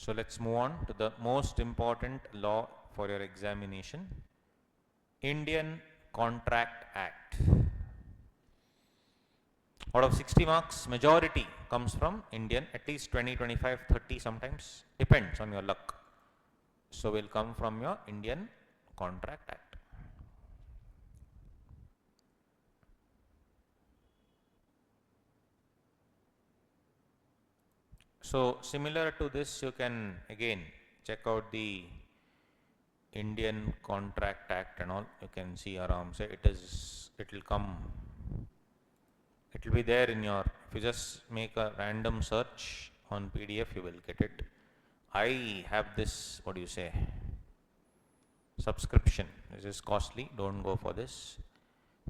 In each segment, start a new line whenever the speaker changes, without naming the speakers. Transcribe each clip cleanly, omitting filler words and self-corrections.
So let's move on to the most important law for your examination. Indian Contract Act. Out of 60 marks, majority comes from Indian, at least 20, 25, 30 sometimes, depends on your luck. So will come from your Indian Contract Act. So similar to this, you can again check out the Indian Contract Act and all. You can see around, say it will come, it will be there in your, if you just make a random search on PDF, you will get it. I have this, what do you say, subscription. This is costly, don't go for this.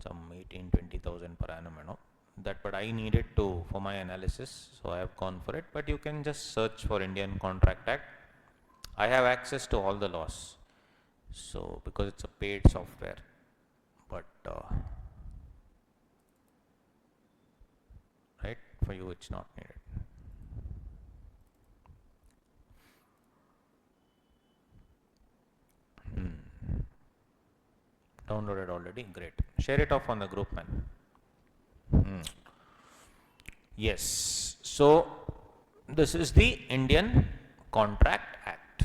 Some 18-20,000 per annum, you know. That, but I need it to for my analysis, so I have gone for it. But you can just search for Indian Contract Act. I have access to all the laws, so because it's a paid software, but right, for you it's not needed. Downloaded already, great. Share it off on the group, man. Yes, so this is the Indian Contract Act,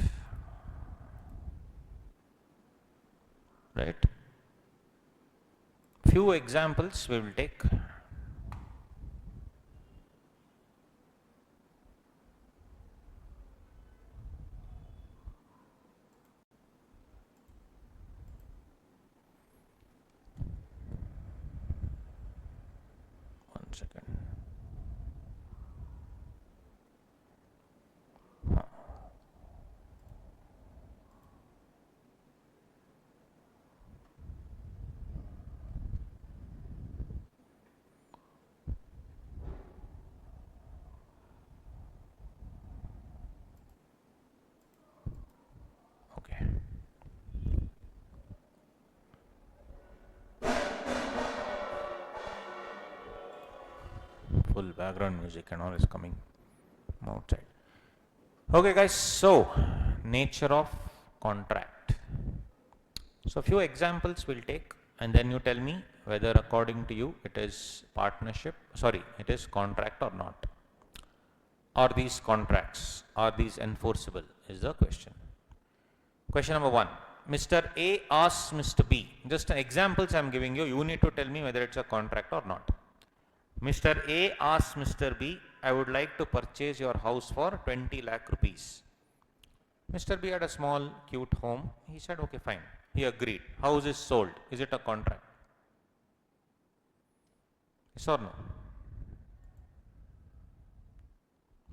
right? Few examples we will take. One second. Okay. Full background music and all is coming outside. Okay guys, so nature of contract. So few examples we'll take and then you tell me whether according to you it is partnership, sorry, it is contract or not. Are these contracts, are these enforceable is the question. Question number 1. Mr. A asks Mr. B, just examples I am giving you, you need to tell me whether it's a contract or not. Mr. A asks Mr. B, I would like to purchase your house for 20 lakh rupees. Mr. B had a small cute home. He said, okay, fine. He agreed. House is sold. Is it a contract? Yes or no?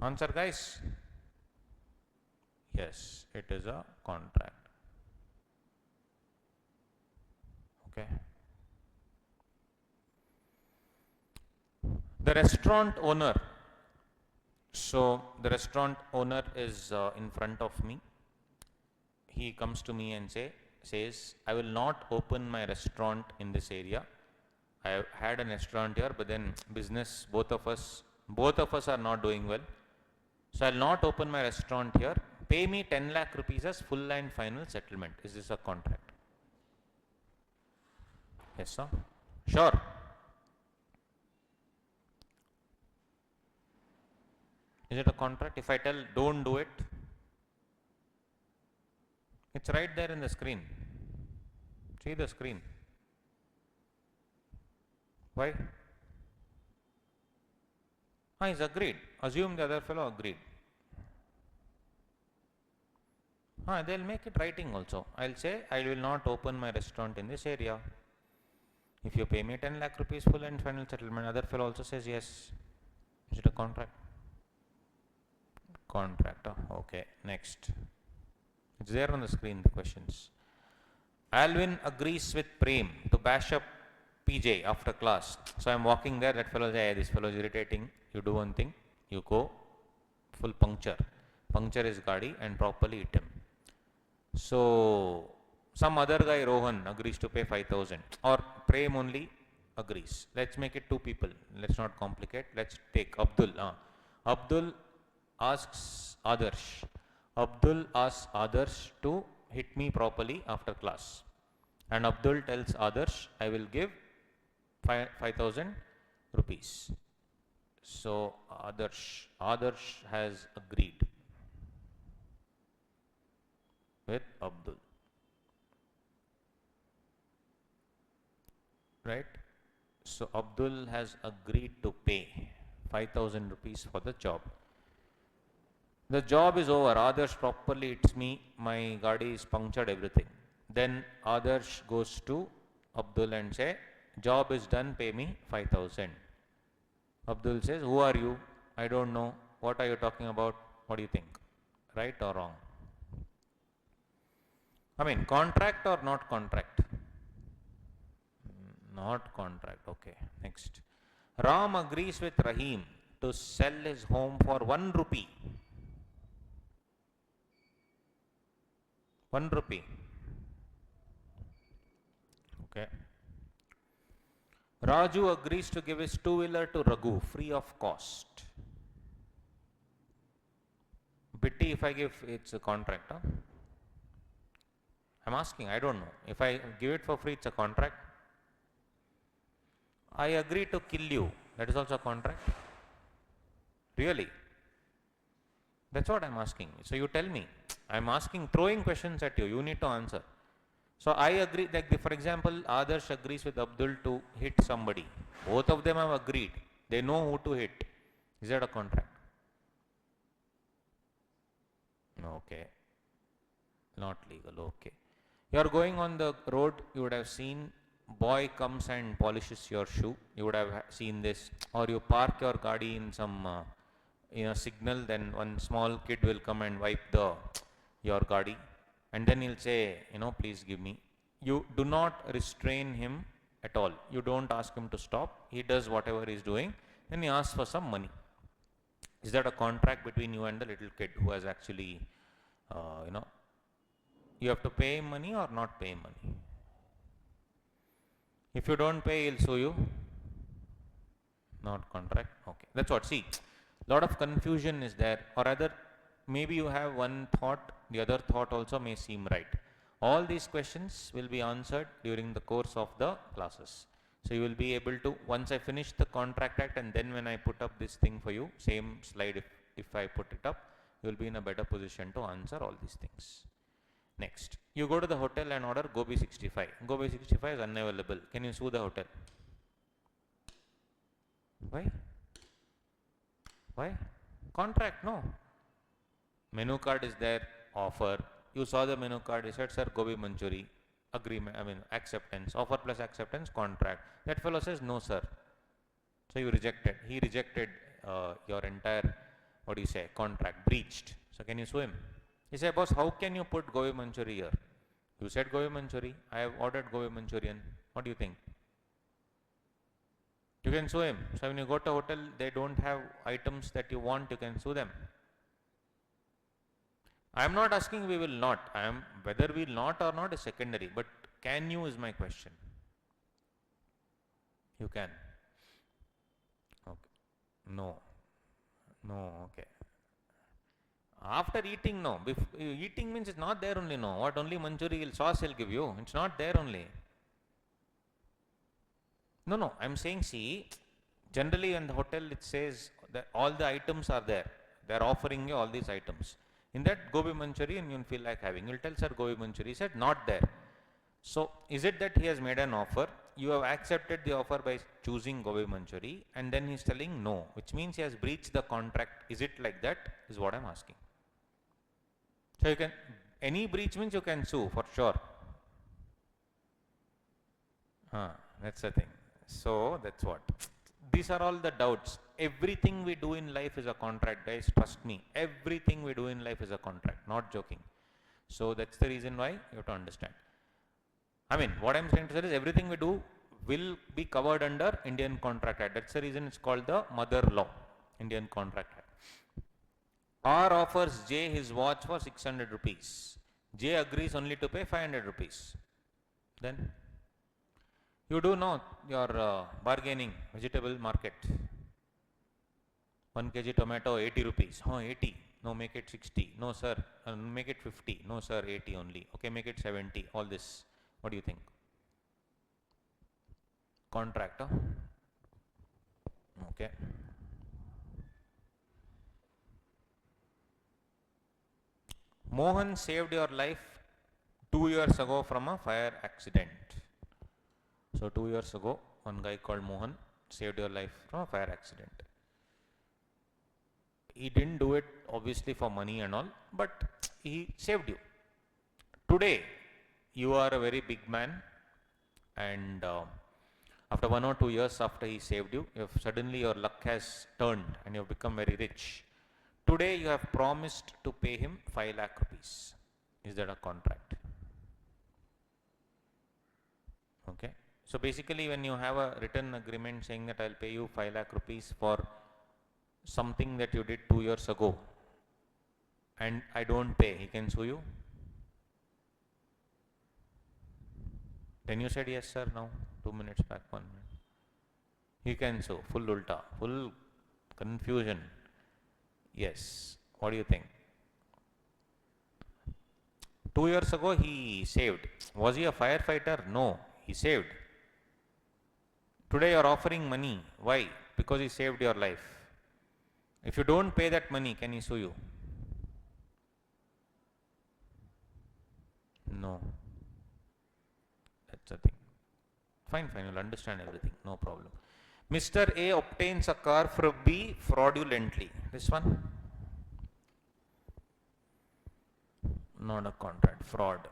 Answer, guys. Yes, it is a contract. Okay. The restaurant owner. So the restaurant owner is in front of me. He comes to me and says, I will not open my restaurant in this area. I had a restaurant here, but then business, both of us are not doing well. So I will not open my restaurant here. Pay me 10 lakh rupees as full and final settlement. Is this a contract? Yes, sir. Sure. Is it a contract? If I tell don't do it, it's right there in the screen. See the screen. Why? He's agreed. Assume the other fellow agreed. They'll make it writing also. I'll say I will not open my restaurant in this area. If you pay me 10 lakh rupees full and final settlement, other fellow also says yes. Is it a contract? Contract. Okay, next. It's there on the screen, the questions. Alvin agrees with Prem to bash up PJ after class. So I'm walking there, that fellow says, hey, this fellow is irritating. You do one thing, you go full puncture. Puncture his gadi and properly hit him. So some other guy, Rohan, agrees to pay 5,000 or Prem only agrees. Let's make it two people. Let's not complicate. Let's take Abdul. Abdul asks Adarsh, Abdul asks Adarsh to hit me properly after class. And Abdul tells Adarsh, I will give 5,000 rupees. So Adarsh has agreed with Abdul. Right? So Abdul has agreed to pay 5,000 rupees for the job. The job is over. Adarsh properly hits me. My gadi is punctured, everything. Then Adarsh goes to Abdul and say, job is done, pay me 5,000. Abdul says, who are you? I don't know. What are you talking about? What do you think? Right or wrong? I mean, contract or not contract? Not contract. Okay. Next. Ram agrees with Rahim to sell his home for 1 rupee. 1 rupee. Okay. Raju agrees to give his two-wheeler to Raghu free of cost. Bitty, if I give, it's a contract. Huh? I'm asking, I don't know. If I give it for free, it's a contract. I agree to kill you. That is also a contract. Really? That's what I'm asking. So you tell me. I'm asking, throwing questions at you. You need to answer. So I agree, like for example, Adarsh agrees with Abdul to hit somebody. Both of them have agreed. They know who to hit. Is that a contract? Okay. Not legal. Okay. You are going on the road, you would have seen boy comes and polishes your shoe. You would have seen this. Or you park your gadi in some in a signal, then one small kid will come and wipe your gadi. And then he'll say, please give me. You do not restrain him at all. You don't ask him to stop. He does whatever he's doing. Then he asks for some money. Is that a contract between you and the little kid who has actually, you have to pay him money or not pay him money? If you don't pay, he'll sue you. Not contract. Okay. That's what. See, lot of confusion is there. Or rather, maybe you have one thought, the other thought also may seem right. All these questions will be answered during the course of the classes. So you will be able to, once I finish the contract act and then when I put up this thing for you, same slide if I put it up, you will be in a better position to answer all these things. Next, you go to the hotel and order Gobi 65. Gobi 65 is unavailable. Can you sue the hotel? Why? Why? Contract, no. Menu card is there, offer. You saw the menu card, you said, sir, Gobi Manchuri, agreement, acceptance, offer plus acceptance, contract. That fellow says, no, sir. So you rejected. He rejected your entire, contract, breached. So can you sue him? He said, boss, how can you put Gobi Manchuri here? You said Gobi Manchuri. I have ordered Gobi Manchurian. What do you think? You can sue him. So when you go to a hotel, they don't have items that you want, you can sue them. I am not asking we will not. Whether we will not or not is secondary. But can you is my question. You can. Okay. No. No. Okay. After eating, no. Eating means it's not there only, no. What only Manchurian sauce will give you. It's not there only. No. I'm saying, see, generally in the hotel it says that all the items are there. They are offering you all these items. In that Gobi Manchurian you will feel like having. You will tell, sir, Gobi Manchurian. He said, not there. So, is it that he has made an offer? You have accepted the offer by choosing Gobi Manchuri and then he is telling no, which means he has breached the contract. Is it like that? Is what I am asking. So, you can, any breach means you can sue for sure. That's the thing. So, that's what. These are all the doubts. Everything we do in life is a contract, guys. Trust me. Everything we do in life is a contract. Not joking. So, that's the reason why you have to understand. What I'm saying to say is everything we do will be covered under Indian Contract Act. That's the reason it's called the mother law, Indian Contract Act. R offers J his watch for 600 rupees. J agrees only to pay 500 rupees. Then you do know your bargaining, vegetable market. 1 kg tomato 80 rupees. 80. No, make it 60. No, sir. make it 50. No sir, 80 only. Okay, make it 70. All this. What do you think? Contract, huh? Okay. Mohan saved your life 2 years ago from a fire accident. So 2 years ago, one guy called Mohan saved your life from a fire accident. He didn't do it obviously for money and all, but he saved you. Today, you are a very big man, and after 1 or 2 years after he saved you, suddenly your luck has turned and you have become very rich. Today you have promised to pay him 5 lakh rupees. Is that a contract? Okay. So basically when you have a written agreement saying that I'll pay you 5 lakh rupees for something that you did 2 years ago and I don't pay, he can sue you? Then you said yes sir now, 2 minutes back, 1 minute. He can sue, full ulta, full confusion. Yes, what do you think? 2 years ago he saved. Was he a firefighter? No, he saved. Today you are offering money. Why? Because he saved your life. If you don't pay that money, can he sue you? No. That's the thing. Fine, you'll understand everything, no problem. Mr. A obtains a car from B fraudulently. This one? Not a contract, fraud.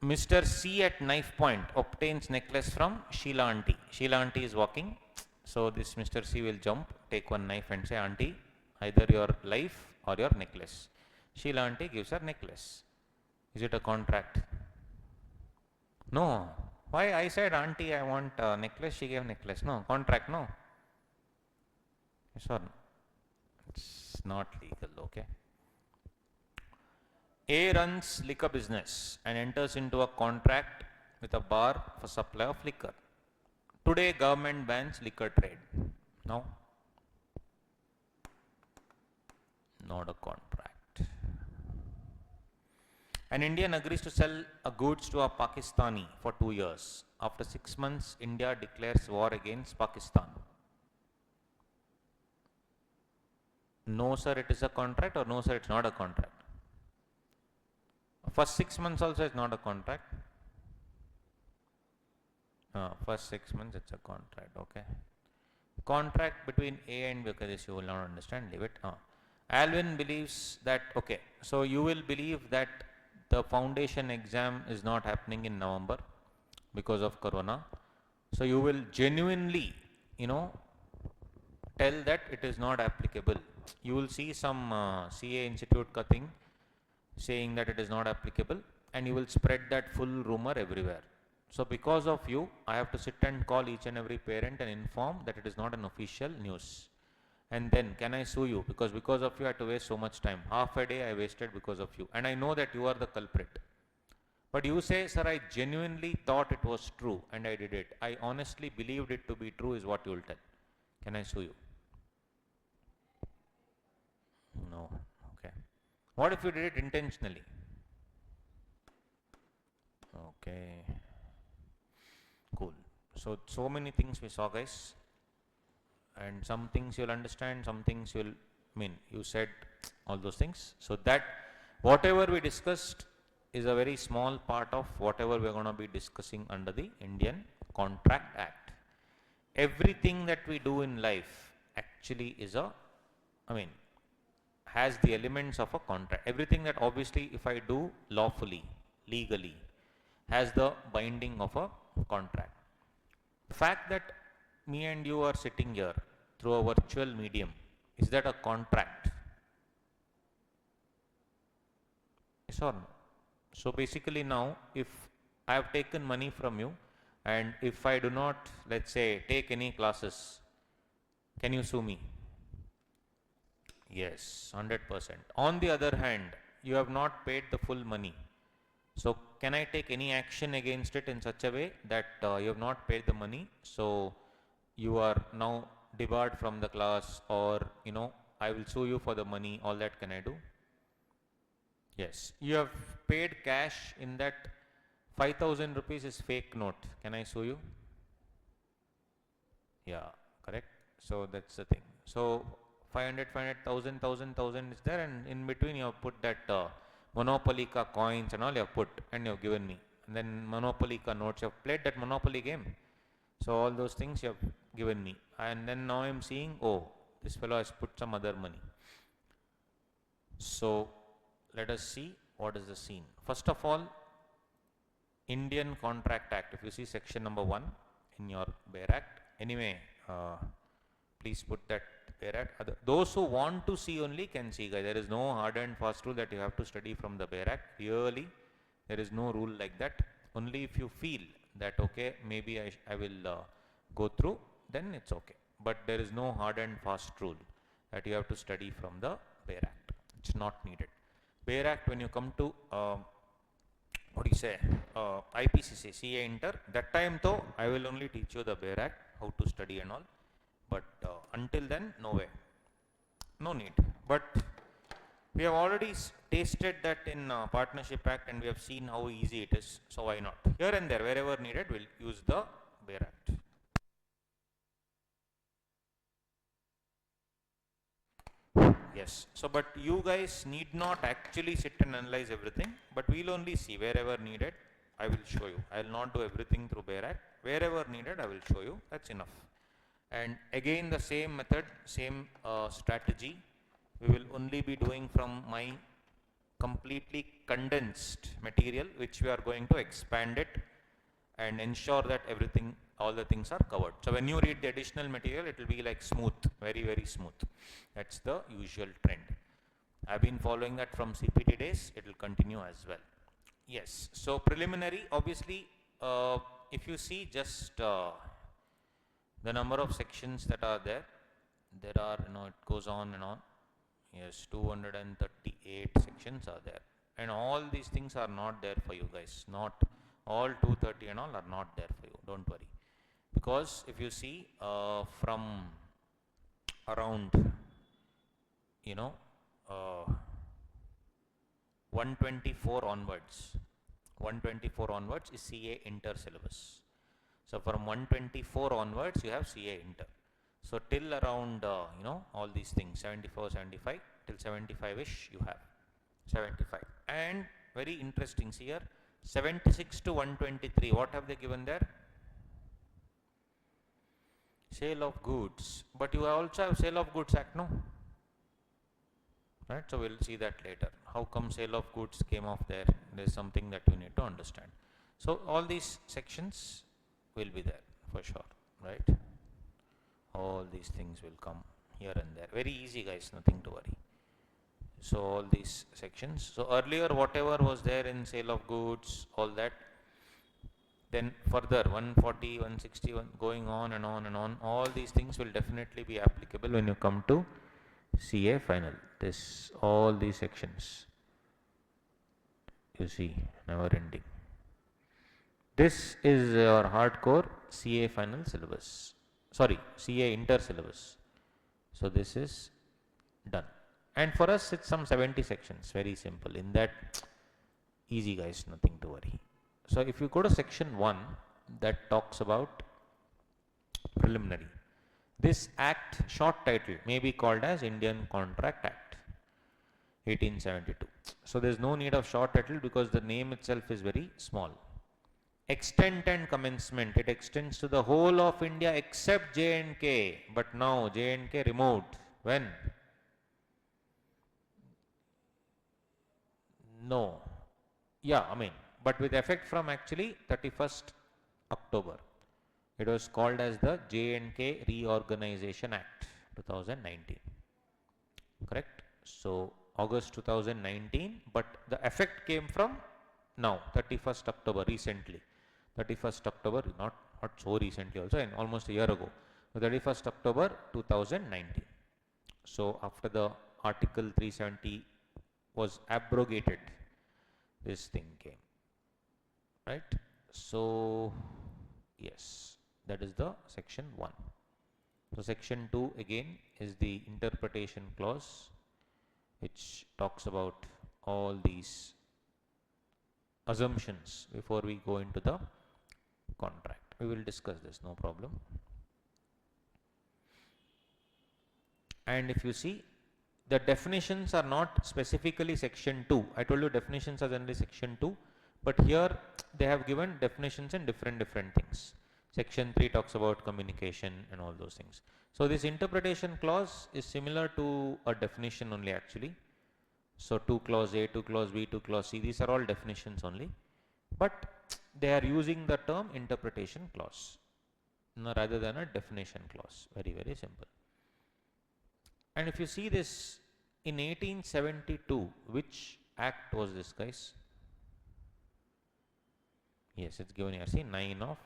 Mr. C at knife point obtains necklace from Sheila auntie. Sheila auntie is walking. So this Mr. C will jump, take one knife and say, auntie, either your life or your necklace. Sheila auntie gives her necklace. Is it a contract? No. Why? I said, auntie, I want a necklace. She gave necklace. No. Contract, no. Yes or no? It's not legal, okay. A runs liquor business and enters into a contract with a bar for supply of liquor. Today, government bans liquor trade. No? Not a contract. An Indian agrees to sell a goods to a Pakistani for 2 years. After 6 months, India declares war against Pakistan. No, sir, it is a contract, or no, sir, it's not a contract. First 6 months also is not a contract. First 6 months it's a contract, okay. Contract between A and B, okay, this you will not understand, leave it. Alvin believes that, okay, so you will believe that the foundation exam is not happening in November because of Corona. So you will genuinely, tell that it is not applicable. You will see some CA Institute ka thing saying that it is not applicable, and you will spread that full rumor everywhere. So because of you, I have to sit and call each and every parent and inform that it is not an official news. And then can I sue you? Because of you I had to waste so much time. Half a day I wasted because of you. And I know that you are the culprit. But you say, sir, I genuinely thought it was true and I did it. I honestly believed it to be true is what you will tell. Can I sue you? No. Okay. What if you did it intentionally? Okay. Cool. So many things we saw, guys. And some things you'll understand, some things you said all those things. So that whatever we discussed is a very small part of whatever we're going to be discussing under the Indian Contract Act. Everything that we do in life actually has the elements of a contract. Everything that obviously if I do lawfully, legally, has the binding of a contract. The fact that me and you are sitting here through a virtual medium, is that a contract? Yes or no? So basically now, if I have taken money from you and if I do not, let's say, take any classes, can you sue me? Yes, 100%. On the other hand, you have not paid the full money. So can I take any action against it in such a way that you have not paid the money, so you are now debarred from the class, or I will sue you for the money, all that can I do? Yes, you have paid cash in that 5,000 rupees is fake note. Can I show you? Yeah, correct. So that's the thing. So 500, 500, 1,000 is there, and in between you have put that Monopoly ka coins and all you have put, and you have given me. And then Monopoly ka notes, you have played that Monopoly game. So all those things you have given me. And then now I am seeing, oh, this fellow has put some other money. So let us see what is the scene. First of all, Indian Contract Act. If you see section number 1 in your Bear Act, anyway, please put that Bear Act. Those who want to see only can see, guys. There is no hard and fast rule that you have to study from the Bear Act. Really, there is no rule like that. Only if you feel that, okay, maybe I will go through, then it's okay. But there is no hard and fast rule that you have to study from the Bear Act. It's not needed. Bear Act, when you come to what do you say, IPCC, CA Inter, that time though, I will only teach you the Bear Act, how to study and all. But until then, no way, no need. But we have already tasted that in Partnership Act, and we have seen how easy it is. So why not? Here and there, wherever needed, we'll use the Bear Act. Yes. So, but you guys need not actually sit and analyze everything, but we'll only see wherever needed. I will show you. I will not do everything through Bear Act. Wherever needed, I will show you. That's enough. And again, the same method, same strategy. We will only be doing from my completely condensed material, which we are going to expand it and ensure that everything, all the things are covered. So when you read the additional material, it will be like smooth, very, very smooth. That's the usual trend. I've been following that from CPT days. It will continue as well. Yes. So preliminary, obviously, if you see just the number of sections that are there, there are, it goes on and on. Yes, 238 sections are there. And all these things are not there for you guys. Not all 230 and all are not there for you. Don't worry. Because if you see from around, uh, 124 onwards, 124 onwards is CA inter syllabus. So from 124 onwards, you have CA inter. So till around, all these things, 74, 75, till 75-ish you have. 75. And very interesting, see here, 76 to 123, what have they given there? Sale of goods. But you also have Sale of Goods Act, no? Right, so we'll see that later. How come sale of goods came off there? There's something that you need to understand. So all these sections will be there for sure, right? All these things will come here and there. Very easy, guys, nothing to worry. So all these sections. So earlier, whatever was there in sale of goods, all that, then further 140, 161, going on and on and on, all these things will definitely be applicable when you come to CA final. This, all these sections, you see, never ending. This is your hardcore CA final syllabus. Sorry, CA inter syllabus. So this is done. And for us, it's some 70 sections. Very simple. In that, easy, guys, nothing to worry. So if you go to section 1, that talks about preliminary. This act, short title, may be called as Indian Contract Act 1872. So there is no need of short title because the name itself is very small. Extent and commencement, it extends to the whole of India except J&K. But now J&K removed. When? No. Yeah, but with effect from actually 31st October. It was called as the J&K Reorganization Act 2019. Correct? So August 2019, but the effect came from now, 31st October, recently. 31st October, not so recently also, and almost a year ago. 31st October 2019. So after the Article 370 was abrogated, this thing came. Right? So, yes, that is the section 1. So section 2 again is the interpretation clause, which talks about all these assumptions before we go into the contract. We will discuss this, no problem. And if you see, the definitions are not specifically section 2. I told you definitions are generally section 2, but here they have given definitions in different things. Section 3 talks about communication and all those things. So this interpretation clause is similar to a definition only actually. So 2 clause A, 2 clause B, 2 clause C, these are all definitions only, but they are using the term interpretation clause rather than a definition clause. Very simple. And if you see this in 1872, which act was this, guys? Yes, it's given here. See, 9 of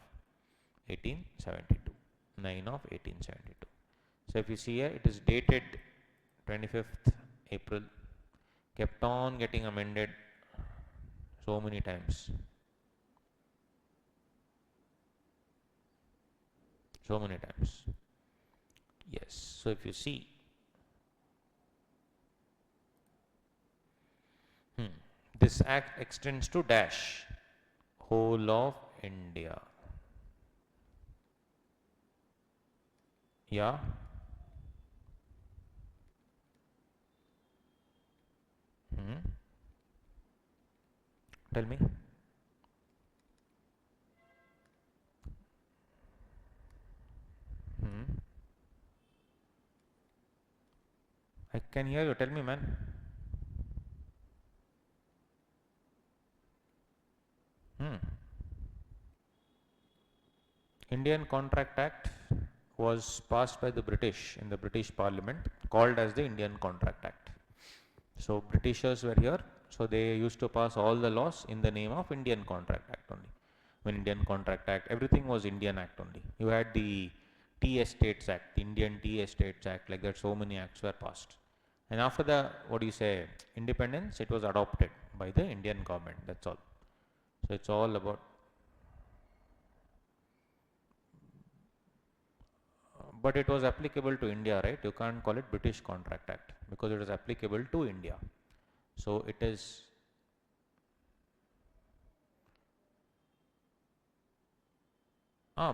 1872. 9 of 1872. So if you see here, it is dated 25th April. Kept on getting amended so many times. So many times. Yes. So if you see, this act extends to dash whole of India. Yeah. Tell me. I can hear you. Tell me, man. Indian Contract Act was passed by the British in the British Parliament, called as the Indian Contract Act. So Britishers were here, so they used to pass all the laws in the name of Indian Contract Act only. When Indian Contract Act, everything was Indian Act only. You had the Tea Estates Act, the Indian Tea Estates Act, like that, so many acts were passed. And after the, independence, it was adopted by the Indian government, that's all. So it's all about, but it was applicable to India, right? You can't call it British Contract Act because it is applicable to India. So it is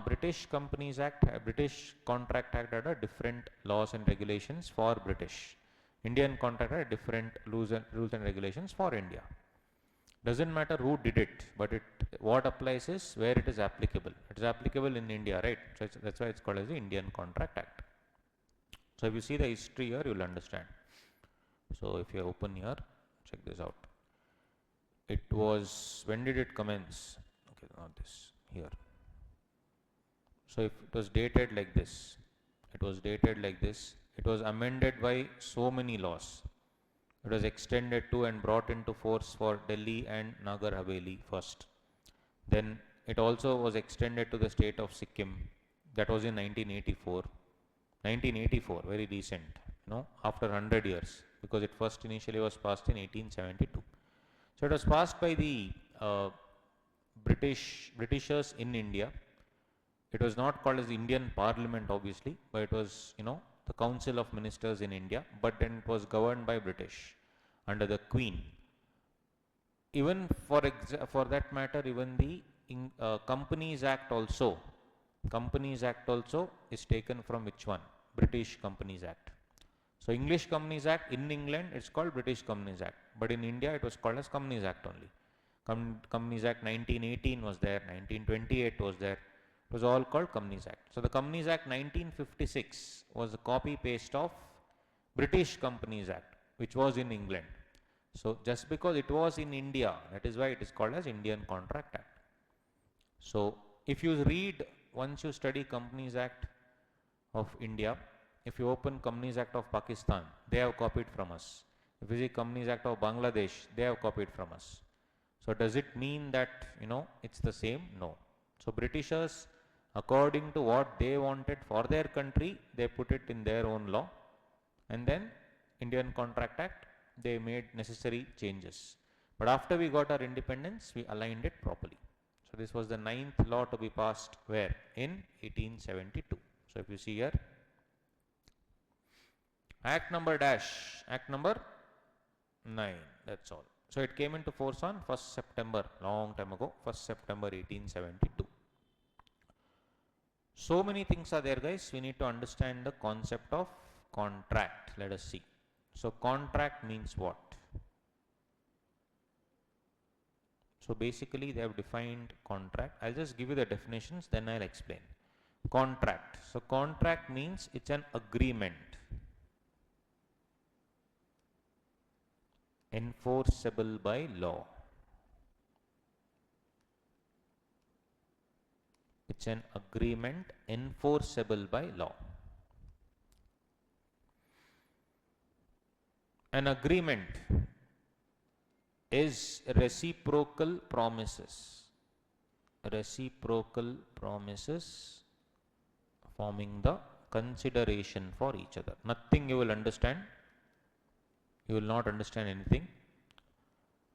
British Companies Act, British Contract Act had a different laws and regulations for British. Indian Contract had different rules and regulations for India. Doesn't matter who did it, but what applies is where it is applicable. It is applicable in India, right? So that's why it's called as the Indian Contract Act. So if you see the history here, you will understand. So if you open here, check this out. It was, when did it commence? Okay, not this, here. So if it was dated like this, it was amended by so many laws. It was extended to and brought into force for Delhi and Nagar Haveli first. Then it also was extended to the state of Sikkim. That was in 1984. 1984, very recent, after 100 years, because it first initially was passed in 1872. So it was passed by the Britishers in India. It was not called as the Indian Parliament, obviously, but it was, the Council of Ministers in India, but then it was governed by British under the Queen. Even for that matter, even the Companies Act also is taken from which one? British Companies Act. So English Companies Act in England, it's called British Companies Act, but in India it was called as Companies Act only. Companies Act 1918 was there, 1928 was there. It was all called Companies Act. So the Companies Act 1956 was a copy paste of British Companies Act, which was in England. So just because it was in India, that is why it is called as Indian Contract Act. So if you read, once you study Companies Act of India, if you open Companies Act of Pakistan, they have copied from us. If you see Companies Act of Bangladesh, they have copied from us. So does it mean that, it's the same? No. So Britishers, according to what they wanted for their country, they put it in their own law. And then Indian Contract Act, they made necessary changes. But after we got our independence, we aligned it properly. So this was the 9th law to be passed where? In 1872. So if you see here, Act number dash, Act number 9. That's all. So it came into force on 1st September, long time ago, 1st September 1872. So many things are there, guys. We need to understand the concept of contract. Let us see. So contract means what? So basically they have defined contract. I'll just give you the definitions, then I'll explain. Contract. So contract means it's an agreement enforceable by law. It's an agreement enforceable by law. An agreement is reciprocal promises. Reciprocal promises forming the consideration for each other. Nothing you will understand. You will not understand anything.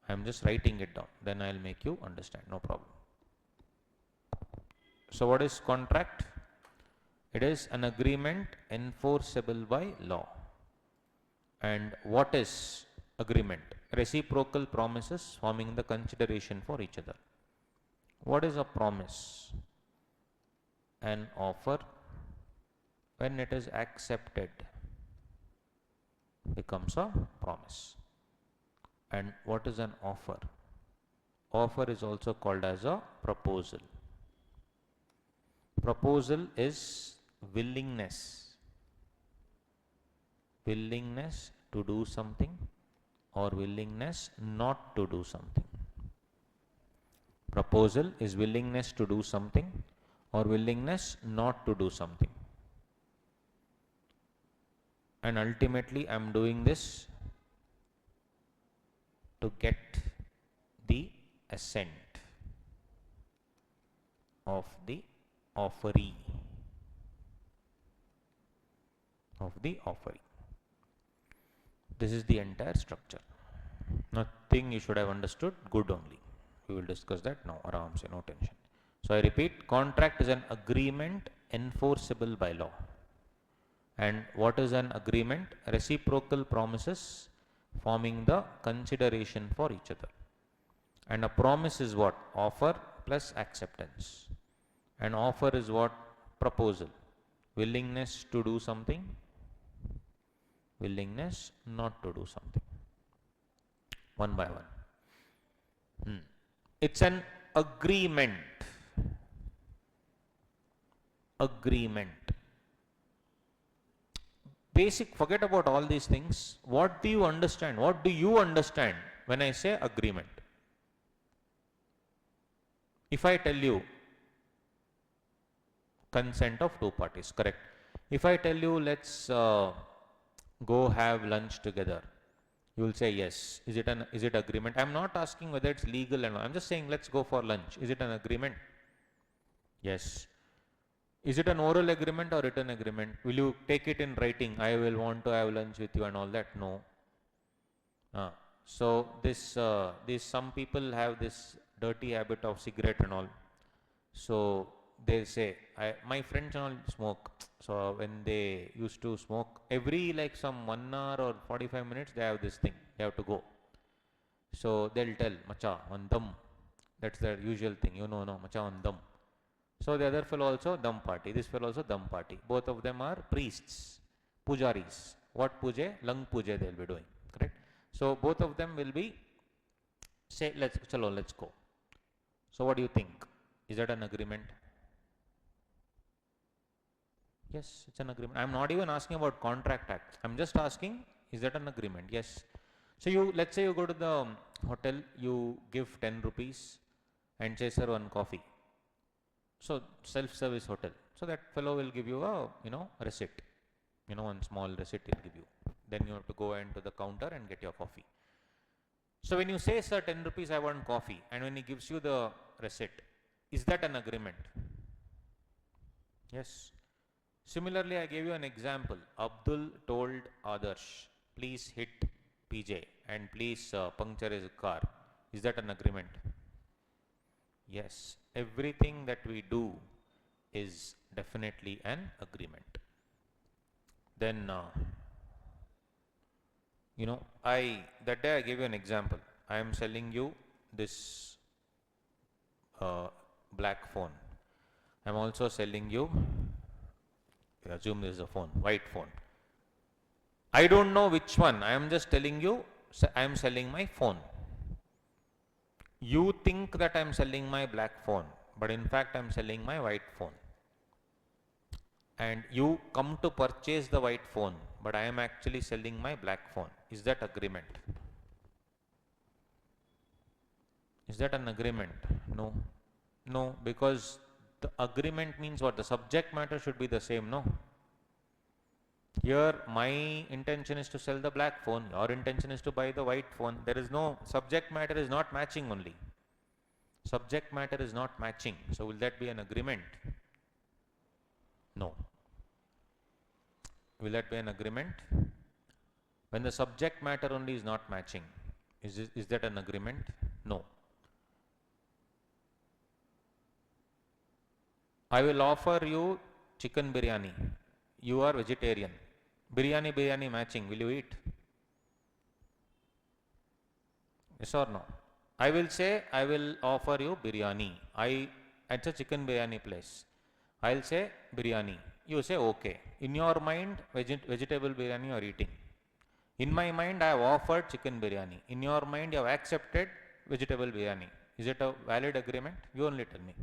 I am just writing it down. Then I will make you understand. No problem. So what is contract? It is an agreement enforceable by law. And what is agreement? Reciprocal promises forming the consideration for each other. What is a promise? An offer, when it is accepted, becomes a promise. And what is an offer? Offer is also called as a proposal. Proposal is willingness. Willingness to do something or willingness not to do something. Proposal is willingness to do something or willingness not to do something. And ultimately I am doing this to get the assent of the offeree. This is the entire structure. Nothing you should have understood, good only. We will discuss that now, aram se, no tension. So I repeat, contract is an agreement enforceable by law. And what is an agreement? Reciprocal promises forming the consideration for each other. And a promise is what? Offer plus acceptance. An offer is what? Proposal. Willingness to do something, willingness not to do something. One by one. It's an agreement. Agreement. Basic, forget about all these things. What do you understand? What do you understand when I say agreement? If I tell you consent of two parties, correct? If I tell you let's go have lunch together, you will say yes. Is it agreement? I am not asking whether it's legal or not. I am just saying let's go for lunch. Is it an agreement? Yes. Is it an oral agreement or written agreement? Will you take it in writing? I will want to have lunch with you and all that? No. So this some people have this dirty habit of cigarette and all. So they say, my friends and all smoke. So when they used to smoke, every like some 1 hour or 45 minutes, they have this thing. They have to go. So they'll tell, macha, on dum. That's the usual thing. You know, no, macha, on dum. So the other fellow also dum party. This fellow also dum party. Both of them are priests, pujaris. What puja? Lung puja they'll be doing. Correct? So both of them will be say, let's go. So what do you think? Is that an agreement? Yes, it's an agreement. I'm not even asking about contract act. I'm just asking, is that an agreement? Yes. So let's say you go to the hotel, you give 10 rupees and say, sir, one coffee. So self-service hotel. So that fellow will give you a, receipt. One small receipt he'll give you. Then you have to go into the counter and get your coffee. So when you say, sir, 10 rupees, I want coffee, and when he gives you the receipt, is that an agreement? Yes. Similarly, I gave you an example. Abdul told Adarsh, please hit PJ and please puncture his car. Is that an agreement? Yes. Everything that we do is definitely an agreement. Then that day I gave you an example. I am selling you this black phone. I'm also selling you, assume this is a phone, white phone. I don't know which one. I am just telling you, I am selling my phone. You think that I am selling my black phone, but in fact I am selling my white phone. And you come to purchase the white phone, but I am actually selling my black phone. Is that agreement? Is that an agreement? No. No, because the agreement means what? The subject matter should be the same, no? Here, my intention is to sell the black phone, your intention is to buy the white phone. There is no, subject matter is not matching only. Subject matter is not matching. So, will that be an agreement? No. Will that be an agreement? When the subject matter only is not matching, is that an agreement? No. I will offer you chicken biryani. You are vegetarian. Biryani matching. Will you eat? Yes or no? I will say I will offer you biryani. It's a chicken biryani place. I'll say biryani. You say okay. In your mind, vegetable biryani you are eating. In my mind, I have offered chicken biryani. In your mind, you have accepted vegetable biryani. Is it a valid agreement? You only tell me.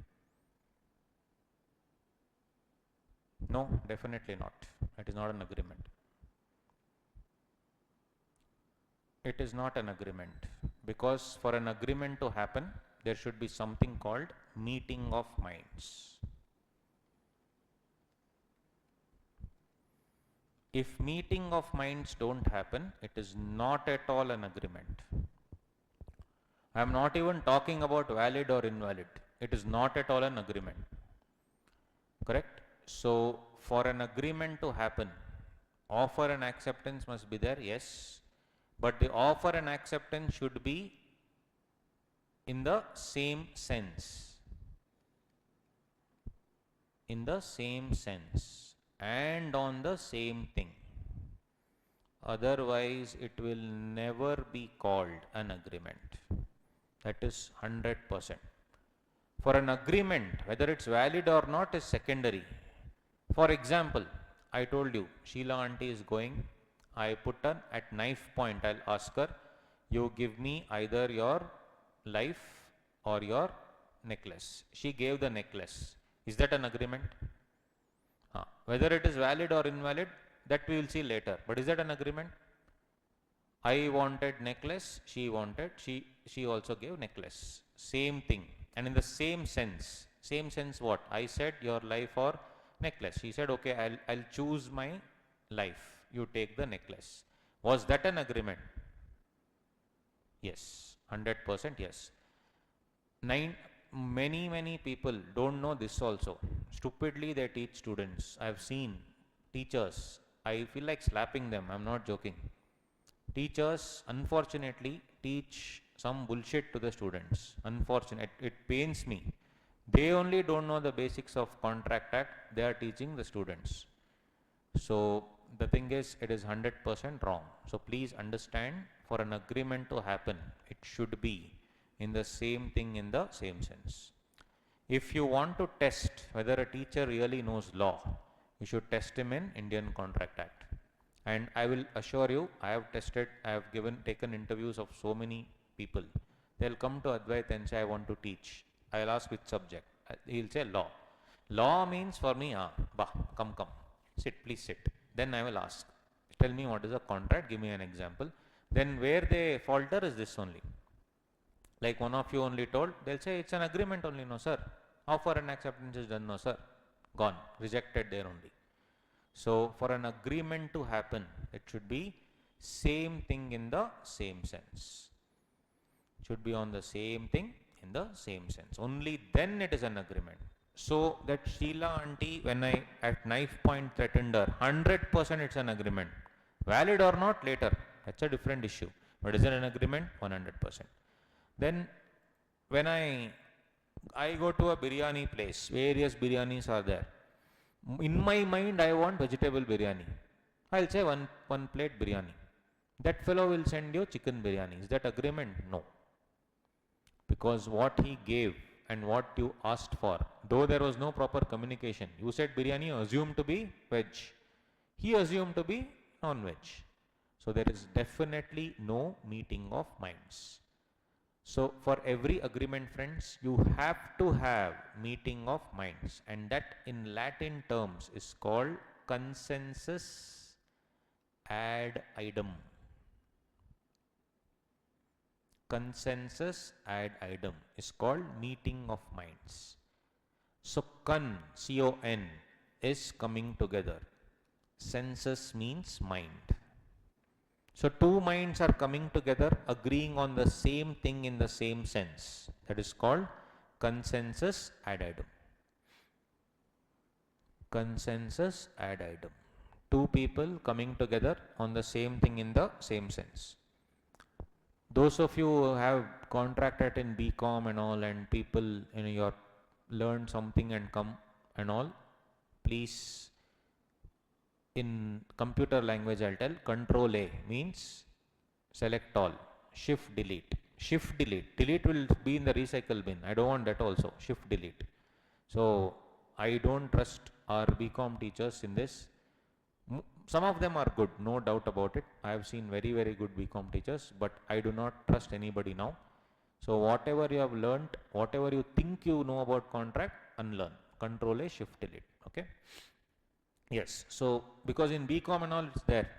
No, definitely not. It is not an agreement. It is not an agreement, because for an agreement to happen, there should be something called meeting of minds. If meeting of minds don't happen, it is not at all an agreement. I am not even talking about valid or invalid. It is not at all an agreement. Correct? So, for an agreement to happen, offer and acceptance must be there, yes. But the offer and acceptance should be in the same sense. In the same sense and on the same thing. Otherwise, it will never be called an agreement. That is 100%. For an agreement, whether it's valid or not is secondary. For example, I told you, Sheila auntie is going. I put her at knife point. I'll ask her, you give me either your life or your necklace. She gave the necklace. Is that an agreement? Whether it is valid or invalid, that we will see later. But is that an agreement? I wanted necklace, she wanted, she also gave necklace. Same thing. And in the same sense what? I said your life or necklace. She said, okay, I'll choose my life. You take the necklace. Was that an agreement? Yes. 100% yes. Many people don't know this also. Stupidly they teach students. I have seen teachers. I feel like slapping them. I'm not joking. Teachers unfortunately teach some bullshit to the students. Unfortunate. It pains me. They only don't know the basics of Contract Act. They are teaching the students. So the thing is, it is 100% wrong. So please understand, for an agreement to happen, it should be in the same thing in the same sense. If you want to test whether a teacher really knows law, you should test him in Indian Contract Act. And I will assure you, I have taken interviews of so many people. They'll come to Advait and say, I want to teach. I'll ask which subject. He'll say law. Law means for me, come. Sit, please sit. Then I will ask, tell me what is a contract, give me an example. Then where they falter is this only. Like one of you only told, they'll say it's an agreement only, no sir. Offer and acceptance is done, no sir. Gone, rejected there only. So for an agreement to happen, it should be same thing in the same sense. It should be on the same thing in the same sense. Only then it is an agreement. So that Sheila auntie, when I at knife point threatened her, 100% it's an agreement. Valid or not later, that's a different issue. But is it an agreement? 100%. Then when I go to a biryani place, various biryanis are there. In my mind, I want vegetable biryani. I'll say one plate biryani. that fellow will send you chicken biryani. Is that agreement? No. Because what he gave and what you asked for, though there was no proper communication, you said biryani, assumed to be veg. He assumed to be non-veg. So there is definitely no meeting of minds. So for every agreement, friends, you have to have meeting of minds, and that in Latin terms is called consensus ad idem. Consensus ad idem is called meeting of minds. So C-O-N is coming together. Sensus means mind. So two minds are coming together, agreeing on the same thing in the same sense. That is called consensus ad idem. Consensus ad idem. Two people coming together on the same thing in the same sense. Those of you who have contracted in BCom and all, and people, you learn something and come and all, please, in computer language I'll tell, Control A means select all, Shift delete. Shift delete. Delete will be in the recycle bin. I don't want that also. Shift delete. So I don't trust our BCom teachers in this. Some of them are good, no doubt about it. I have seen very, very good BCom teachers, but I do not trust anybody now. So whatever you have learnt, whatever you think you know about contract, unlearn. Control A, Shift delete. Okay. Yes. So because in BCom and all it's there.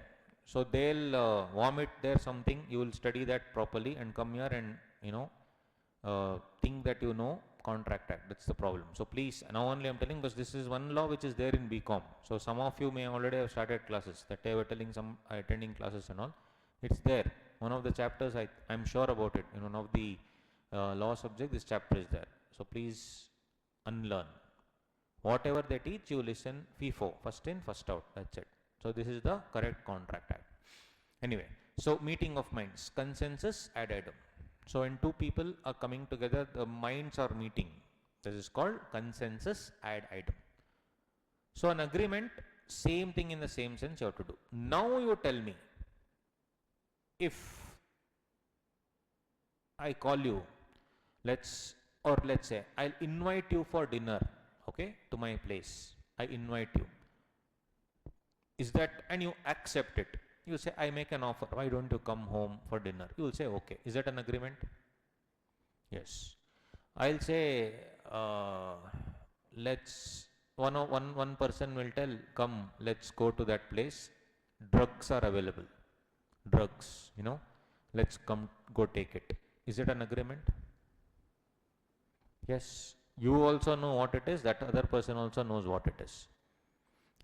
So they'll vomit there something. You will study that properly and come here and think that you know contract act. That's the problem. So please, now only I'm telling, because this is one law which is there in BCom. So some of you may already have started classes. That day I was telling some attending classes and all. It's there. One of the chapters I'm sure about it. In one of the law subject, this chapter is there. So please unlearn. Whatever they teach, you listen FIFO, first in, first out. That's it. So this is the correct contract act. Anyway, so meeting of minds, consensus ad idem. So when two people are coming together, the minds are meeting. This is called consensus ad idem. So an agreement, same thing in the same sense you have to do. Now you tell me, if I call you, let's say I'll invite you for dinner, okay, to my place. I invite you. Is that, and you accept it. You say, I make an offer. Why don't you come home for dinner? You will say, okay. Is that an agreement? Yes. I'll say, one person will tell, come, let's go to that place. Drugs are available. Drugs, let's come, go take it. Is it an agreement? Yes. You also know what it is. That other person also knows what it is.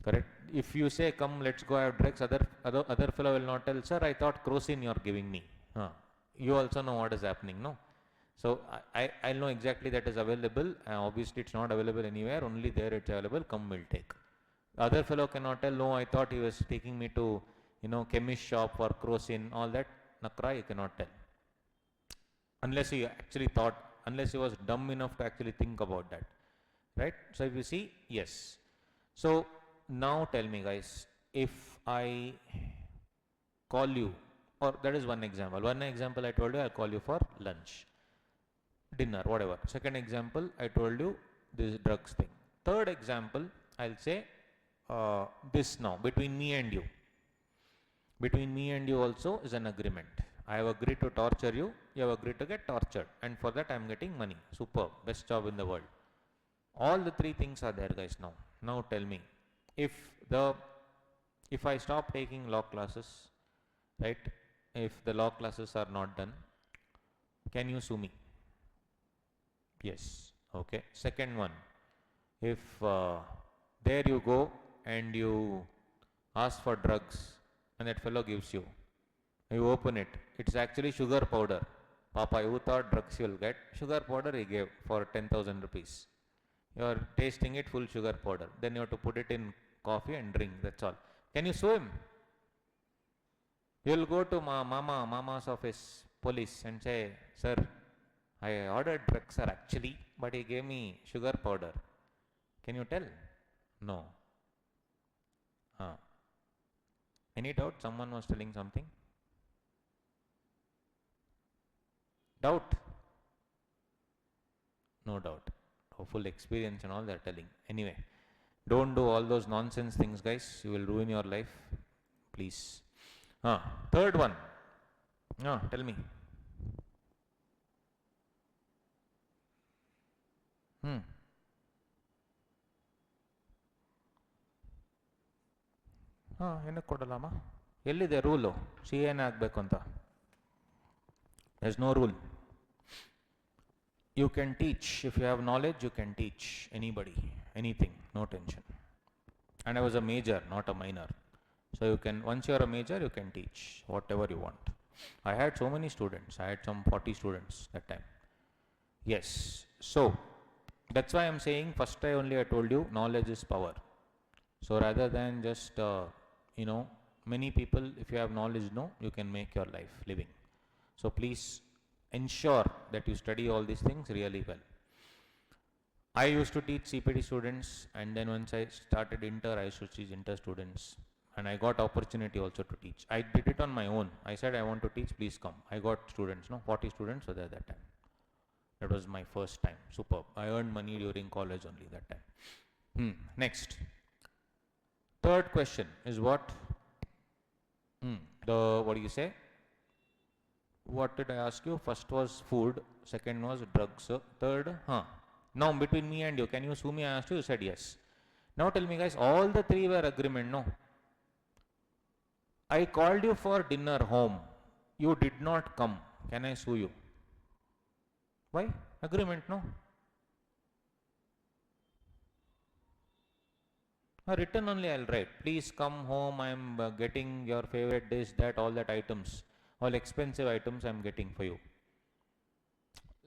Correct. If you say, come, let's go have drugs, other fellow will not tell, sir, I thought crocin you are giving me. You also know what is happening, no? So I'll know exactly that is available. Obviously, it's not available anywhere. Only there it's available. Come, we'll take. Other fellow cannot tell, no, I thought he was taking me to, chemist shop for crocin, all that. Nakra, you cannot tell. Unless he actually thought, unless he was dumb enough to actually think about that. Right? So if you see, yes. So now tell me, guys, if I call you, or that is one example. One example I told you, I'll call you for lunch, dinner, whatever. Second example, I told you this drugs thing. Third example, I'll say this now, between me and you. Between me and you also is an agreement. I have agreed to torture you, you have agreed to get tortured, and for that I am getting money. Superb, best job in the world. All the three things are there, guys, now. Now tell me, if I stop taking law classes, right, if the law classes are not done, can you sue me? Yes. Okay. Second one, if there you go and you ask for drugs and that fellow gives you, you open it, it's actually sugar powder. Papa, you thought drugs you'll get, sugar powder he gave for 10,000 rupees. You are tasting it full sugar powder. Then you have to put it in coffee and drink. That's all. Can you sue him? You will go to mama's office, police, and say, sir, I ordered drugs, sir, actually, but he gave me sugar powder. Can you tell? No. Any doubt? Someone was telling something? Doubt? No doubt. Full experience and all they're telling. Anyway, don't do all those nonsense things, guys. You will ruin your life. Please. Third one. Tell me. ಏನಕ್ಕೆ ಕೊಡಲ್ಲಮ್ಮ? ಎಲ್ಲಿದೆ rule? C ಎನೇ ಆಗಬೇಕು ಅಂತ? There's no rule. You can teach. If you have knowledge, you can teach anybody, anything, no tension. And I was a major, not a minor. So you can, once you are a major, you can teach whatever you want. I had so many students. I had some 40 students that time. Yes. So that's why I'm saying first I told you knowledge is power. So rather than just, many people, if you have knowledge, you can make your life living. So please ensure that you study all these things really well. I used to teach CPT students, and then once I started inter, I used to teach inter students, and I got opportunity also to teach. I did it on my own. I said, I want to teach, please come. I got students, 40 students were there that time. That was my first time. Superb. I earned money during college only that time. Next. Third question is what? What do you say? What did I ask you? First was food, second was drugs, third, now between me and you, can you sue me? I asked you, you said yes. Now tell me guys, all the three were agreement, no? I called you for dinner home, you did not come, can I sue you? Why? Agreement, no? Written only I'll write, please come home, I am getting your favorite dish, that, all that items, all expensive items I am getting for you.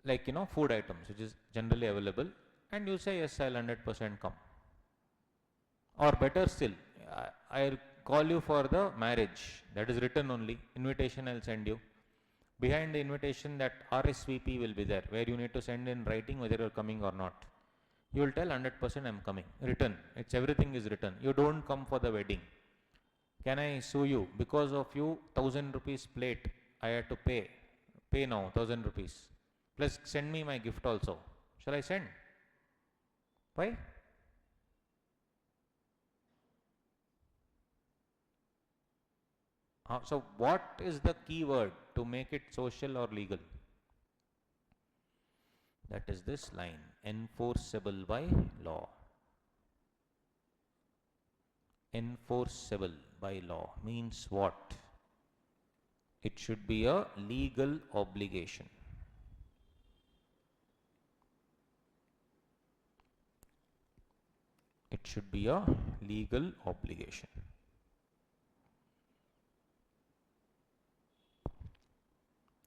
Like, food items, which is generally available, and you say, yes, I'll 100% come. Or better still, I'll call you for the marriage, that is written only, invitation I'll send you. Behind the invitation, that RSVP will be there, where you need to send in writing whether you're coming or not. You will tell 100% I'm coming, written, everything is written. You don't come for the wedding. Can I sue you? Because of you, 1000 rupees plate, I had to pay now 1000 rupees. Plus send me my gift also. Shall I send? Why? So what is the key word to make it social or legal? That is this line, enforceable by law. Enforceable by law means what? It should be a legal obligation. It should be a legal obligation.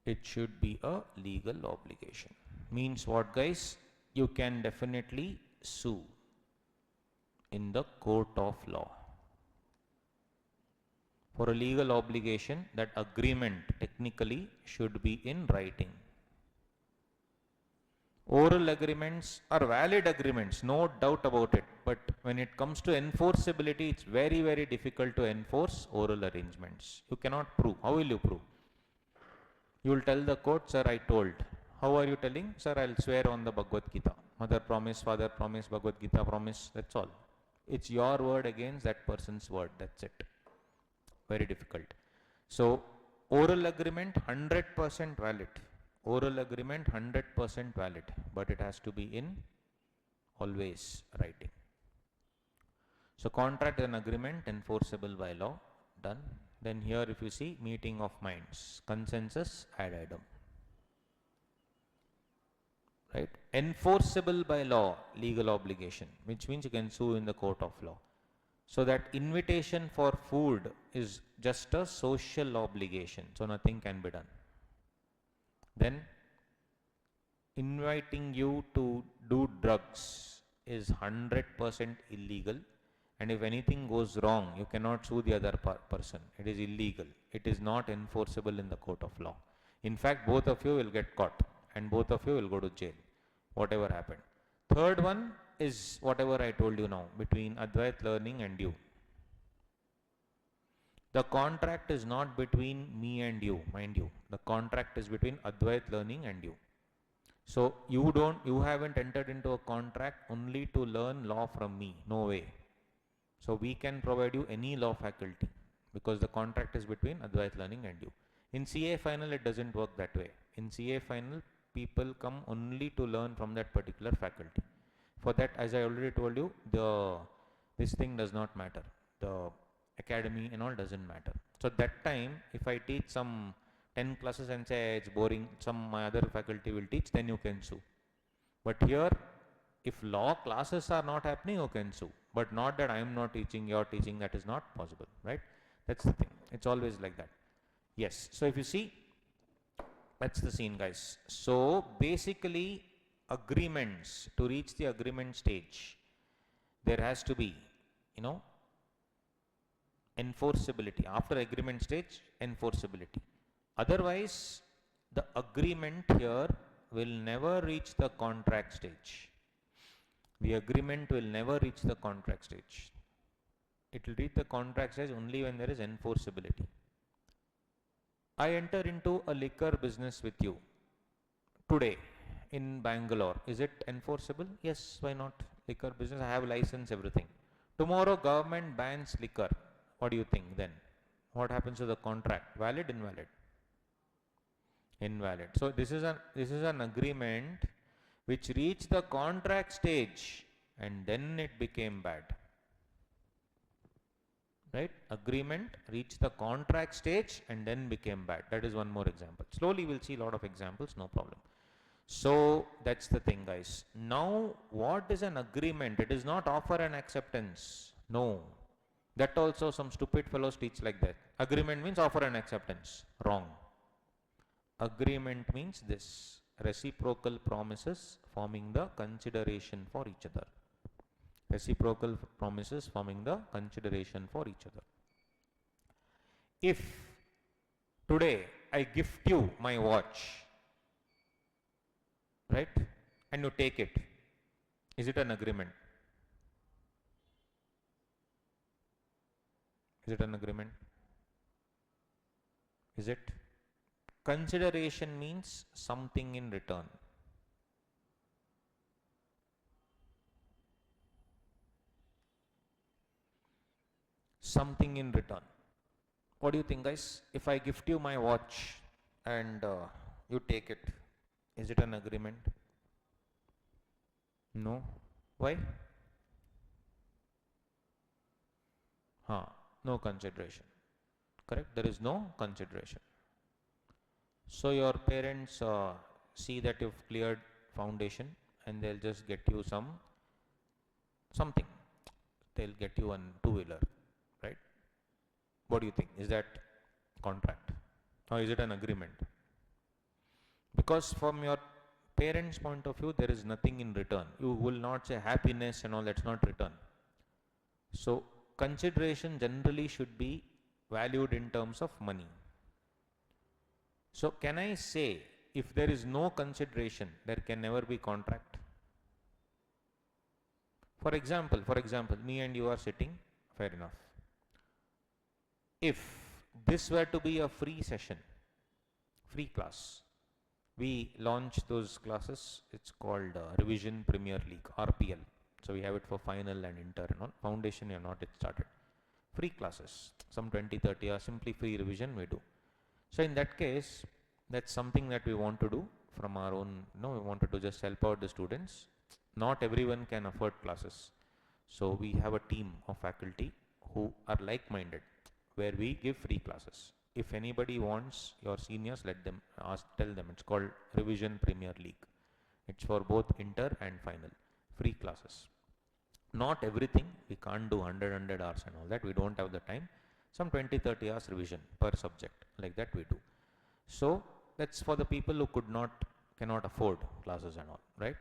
It should be a legal obligation. Means what, guys? You can definitely sue in the court of law. For a legal obligation, that agreement technically should be in writing. Oral agreements are valid agreements, no doubt about it. But when it comes to enforceability, it's very, very difficult to enforce oral arrangements. You cannot prove. How will you prove? You will tell the court, sir, I told. How are you telling? Sir, I'll swear on the Bhagavad Gita. Mother promise, father promise, Bhagavad Gita promise, that's all. It's your word against that person's word, that's it. Very difficult. So, oral agreement 100% valid. Oral agreement 100% valid, but it has to be in always writing. So, contract and agreement enforceable by law, done. Then here if you see, meeting of minds, consensus ad idem. Right? Enforceable by law, legal obligation, which means you can sue in the court of law. So that invitation for food is just a social obligation, so nothing can be done. Then inviting you to do drugs is 100% illegal, and if anything goes wrong, you cannot sue the other person. It is illegal. It is not enforceable in the court of law. In fact, both of you will get caught and both of you will go to jail, whatever happened. Third one is whatever I told you now, between Advait learning and you. The contract is not between me and you, mind you. The contract is between Advait Learning and you. So you haven't entered into a contract only to learn law from me. No way. So we can provide you any law faculty because the contract is between Advait Learning and you. In CA final, it doesn't work that way. In CA final, people come only to learn from that particular faculty. For that, as I already told you, this thing does not matter. The academy and all doesn't matter. So that time, if I teach some 10 classes and say it's boring, some my other faculty will teach, then you can sue. But here, if law classes are not happening, you can sue. But not that I am not teaching, you are teaching, that is not possible, right? That's the thing. It's always like that. Yes. So if you see, that's the scene, guys. So basically, agreements, to reach the agreement stage, there has to be, enforceability. After agreement stage, enforceability. Otherwise, the agreement here will never reach the contract stage. The agreement will never reach the contract stage. It will reach the contract stage only when there is enforceability. I enter into a liquor business with you today in Bangalore. Is it enforceable? Yes, why not? Liquor business, I have license, everything. Tomorrow government bans liquor. What do you think then? What happens to the contract? Valid, invalid? Invalid. So this is an agreement which reached the contract stage and then it became bad. Right? Agreement reached the contract stage and then became bad. That is one more example. Slowly we'll see a lot of examples, no problem. So that's the thing, guys. Now what is an agreement? It is not offer and acceptance. No. That also some stupid fellows teach like that. Agreement means offer and acceptance. Wrong. Agreement means this: reciprocal promises forming the consideration for each other. Reciprocal promises forming the consideration for each other. If today I gift you my watch, right, and you take it, is it an agreement? Is it an agreement? Is it? Consideration means something in return. Something in return. What do you think, guys? If I gift you my watch and you take it, is it an agreement? No. Why? No consideration. Correct? There is no consideration. So your parents see that you've cleared foundation and they'll just get you something. They'll get you a two-wheeler, right? What do you think? Is that contract or is it an agreement? Because from your parents' point of view, there is nothing in return. You will not say happiness and all, that's not return. So consideration generally should be valued in terms of money. So can I say, if there is no consideration, there can never be contract? For example, me and you are sitting, fair enough. If this were to be a free session, free class, we launch those classes, it's called Revision Premier League, RPL. So we have it for final and inter and all. Foundation, you have not yet started. Free classes, some 20-30 hours, simply free revision we do. So in that case, that's something that we want to do from our own, we wanted to just help out the students. Not everyone can afford classes. So we have a team of faculty who are like-minded, where we give free classes. If anybody wants, your seniors, tell them. It's called Revision Premier League. It's for both inter and final. Free classes. Not everything, we can't do 100 hours and all that, we don't have the time. Some 20-30 hours revision per subject, like that we do. So that's for the people who cannot afford classes and all, right?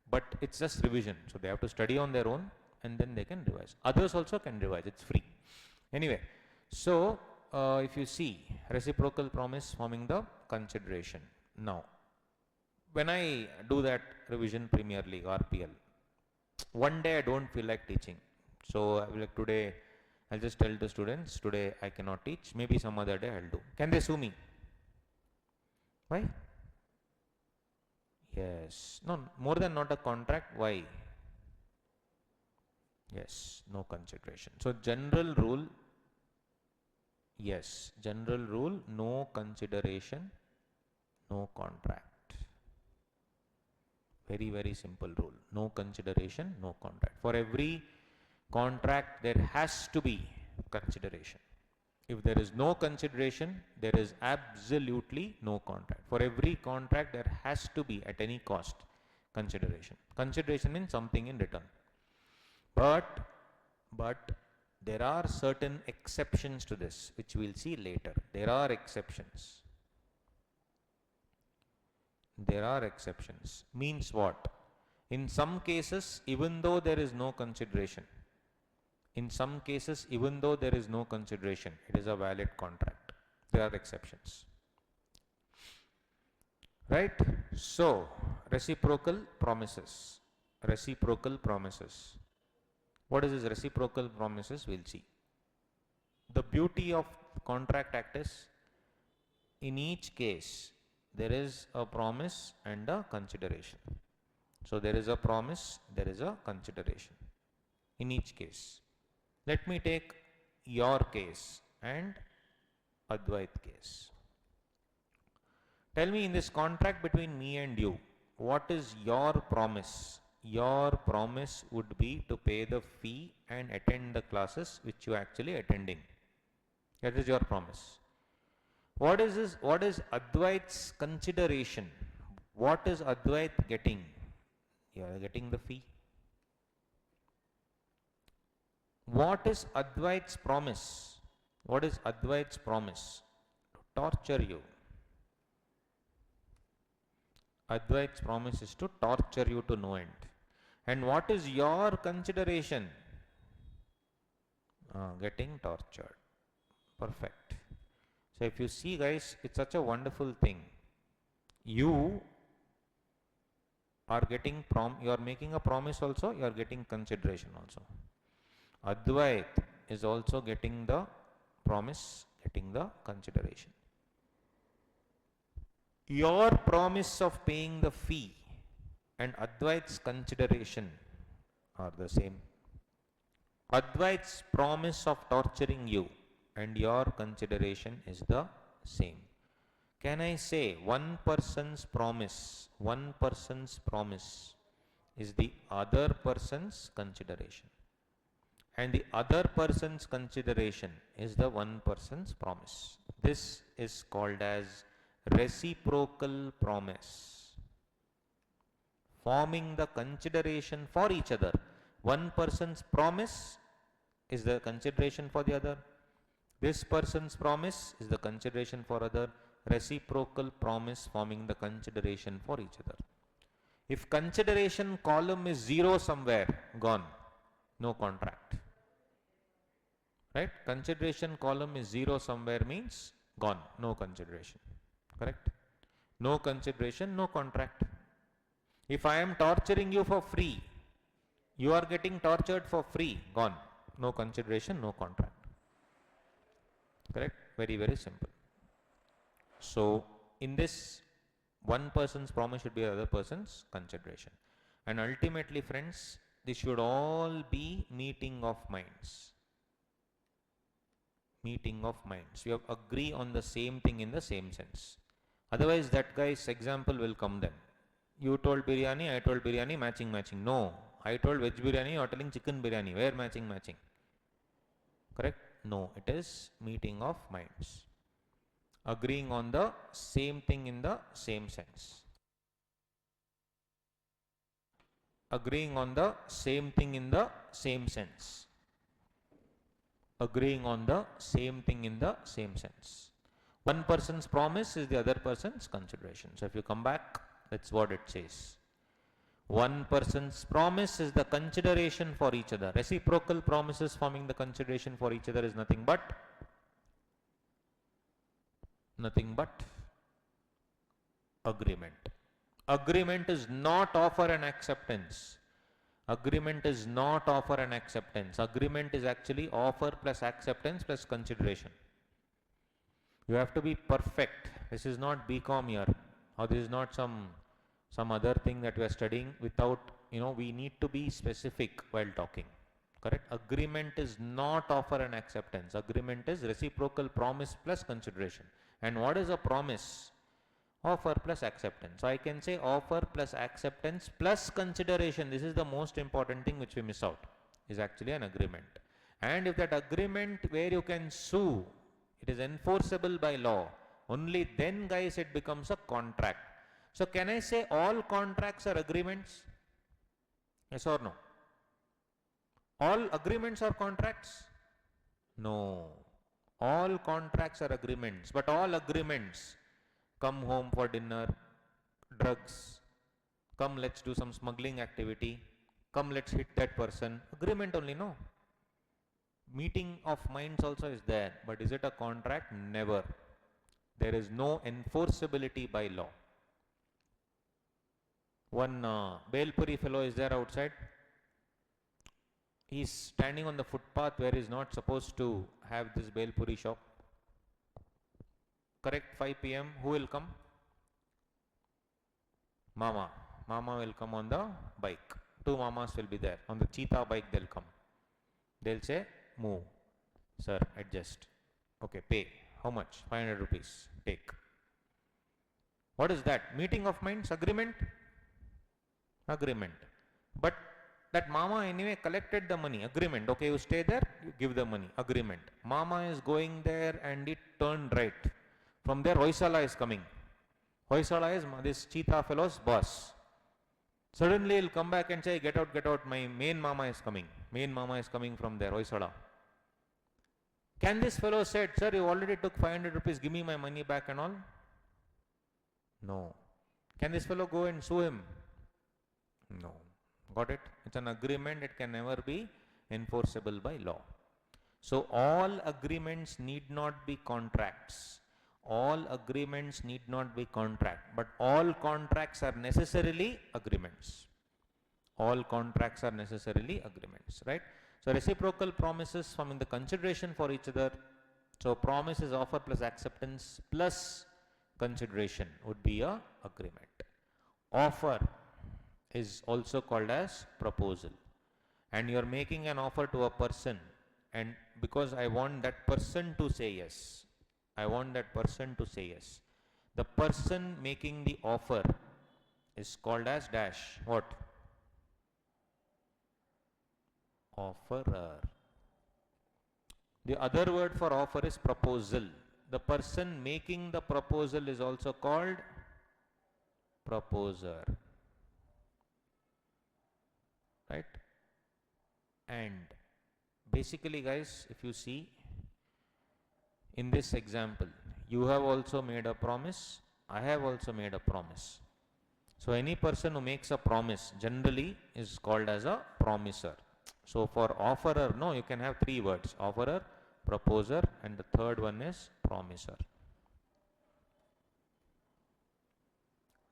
But it's just revision, so they have to study on their own and then they can revise. Others also can revise, it's free. Anyway, so if you see, reciprocal promise forming the consideration. Now, when I do that Revision Premier League, RPL, one day I don't feel like teaching. So I will like today, I'll just tell the students, today I cannot teach, maybe some other day I'll do. Can they sue me? Why? Yes. No, more than not a contract. Why? Yes, no consideration. So general rule, yes, general rule, no consideration, no contract. Very, very simple rule. No consideration, no contract. For every contract, there has to be consideration. If there is no consideration, there is absolutely no contract. For every contract, there has to be at any cost consideration. Consideration means something in return. But there are certain exceptions to this, which we'll see later. There are exceptions. There are exceptions. Means what? In some cases, even though there is no consideration, in some cases, even though there is no consideration, it is a valid contract. There are exceptions. Right? So, reciprocal promises. Reciprocal promises. What is this reciprocal promises? We'll see. The beauty of Contract Act is, in each case, there is a promise and a consideration. So there is a promise, there is a consideration in each case. Let me take your case and Advait case. Tell me, in this contract between me and you, what is your promise? Your promise would be to pay the fee and attend the classes which you are actually attending. That is your promise. What is this? What is Advait's consideration? What is Advait getting? You are getting the fee. What is Advait's promise? What is Advait's promise? To torture you. Advait's promise is to torture you to no end. And what is your consideration? Getting tortured. Perfect. So if you see, guys, it's such a wonderful thing. You are getting you are making a promise also, you are getting consideration also. Advait is also getting the promise, getting the consideration. Your promise of paying the fee and Advait's consideration are the same. Advait's promise of torturing you and your consideration is the same. Can I say one person's promise is the other person's consideration, and the other person's consideration is the one person's promise. This is called as reciprocal promise, forming the consideration for each other. One person's promise is the consideration for the other. This person's promise is the consideration for other. Reciprocal promise forming the consideration for each other. If consideration column is 0 somewhere, gone, no contract. Right? Consideration column is 0 somewhere means gone, no consideration. Correct? No consideration, no contract. If I am torturing you for free, you are getting tortured for free, gone. No consideration, no contract. Correct? Very, very simple. So, in this, one person's promise should be the other person's consideration. And ultimately, friends, this should all be meeting of minds. Meeting of minds. You have agree on the same thing in the same sense. Otherwise, that guy's example will come then. You told biryani, I told biryani, matching. No. I told veg biryani, you are telling chicken biryani. Where matching? Correct? No. It is meeting of minds. Agreeing on the same thing in the same sense. Agreeing on the same thing in the same sense. Agreeing on the same thing in the same sense. One person's promise is the other person's consideration. So if you come back, that's what it says. One person's promise is the consideration for each other. Reciprocal promises forming the consideration for each other is nothing but agreement. Agreement is not offer and acceptance. Agreement is not offer and acceptance. Agreement is actually offer plus acceptance plus consideration. You have to be perfect. This is not BCom here, or this is not some other thing that we are studying without, we need to be specific while talking. Correct? Agreement is not offer and acceptance. Agreement is reciprocal promise plus consideration. And what is a promise? Offer plus acceptance. So I can say offer plus acceptance plus consideration. This is the most important thing which we miss out, is actually an agreement. And if that agreement where you can sue, it is enforceable by law, only then, guys, it becomes a contract. So can I say all contracts are agreements? Yes or no? All agreements are contracts? No. All contracts are agreements, but all agreements, come home for dinner, drugs, come let's do some smuggling activity, come let's hit that person, agreement only, no? Meeting of minds also is there, but is it a contract? Never. There is no enforceability by law. One Belpuri fellow is there outside. He is standing on the footpath where he is not supposed to have this Belpuri shop. Correct, 5 p.m. Who will come? Mama. Mama will come on the bike. Two mamas will be there. On the cheetah bike they'll come. They'll say, move. Sir, adjust. Okay, pay. How much? 500 rupees. Take. What is that? Meeting of minds? Agreement? Agreement. But that mama anyway collected the money. Agreement. Okay, you stay there, you give the money. Agreement. Mama is going there and it turned right. From there, Hoysala is coming. Hoysala is this cheetah fellow's boss. Suddenly he'll come back and say, get out, my main mama is coming. Main mama is coming from there, Hoysala. Can this fellow said, sir, you already took 500 rupees, give me my money back and all? No. Can this fellow go and sue him? No. Got it? It's an agreement, it can never be enforceable by law. So all agreements need not be contracts. All agreements need not be contract, but all contracts are necessarily agreements. All contracts are necessarily agreements, right? So reciprocal promises from the consideration for each other. So promise is offer plus acceptance plus consideration would be a agreement. Offer is also called as proposal. And you are making an offer to a person, and because I want that person to say yes, I want that person to say yes. The person making the offer is called as dash. What? Offerer. The other word for offer is proposal. The person making the proposal is also called proposer. Right? And basically, guys, if you see in this example, you have also made a promise, I have also made a promise. So any person who makes a promise generally is called as a promiser. So for offerer, no, you can have three words: offerer, proposer, and the third one is promiser.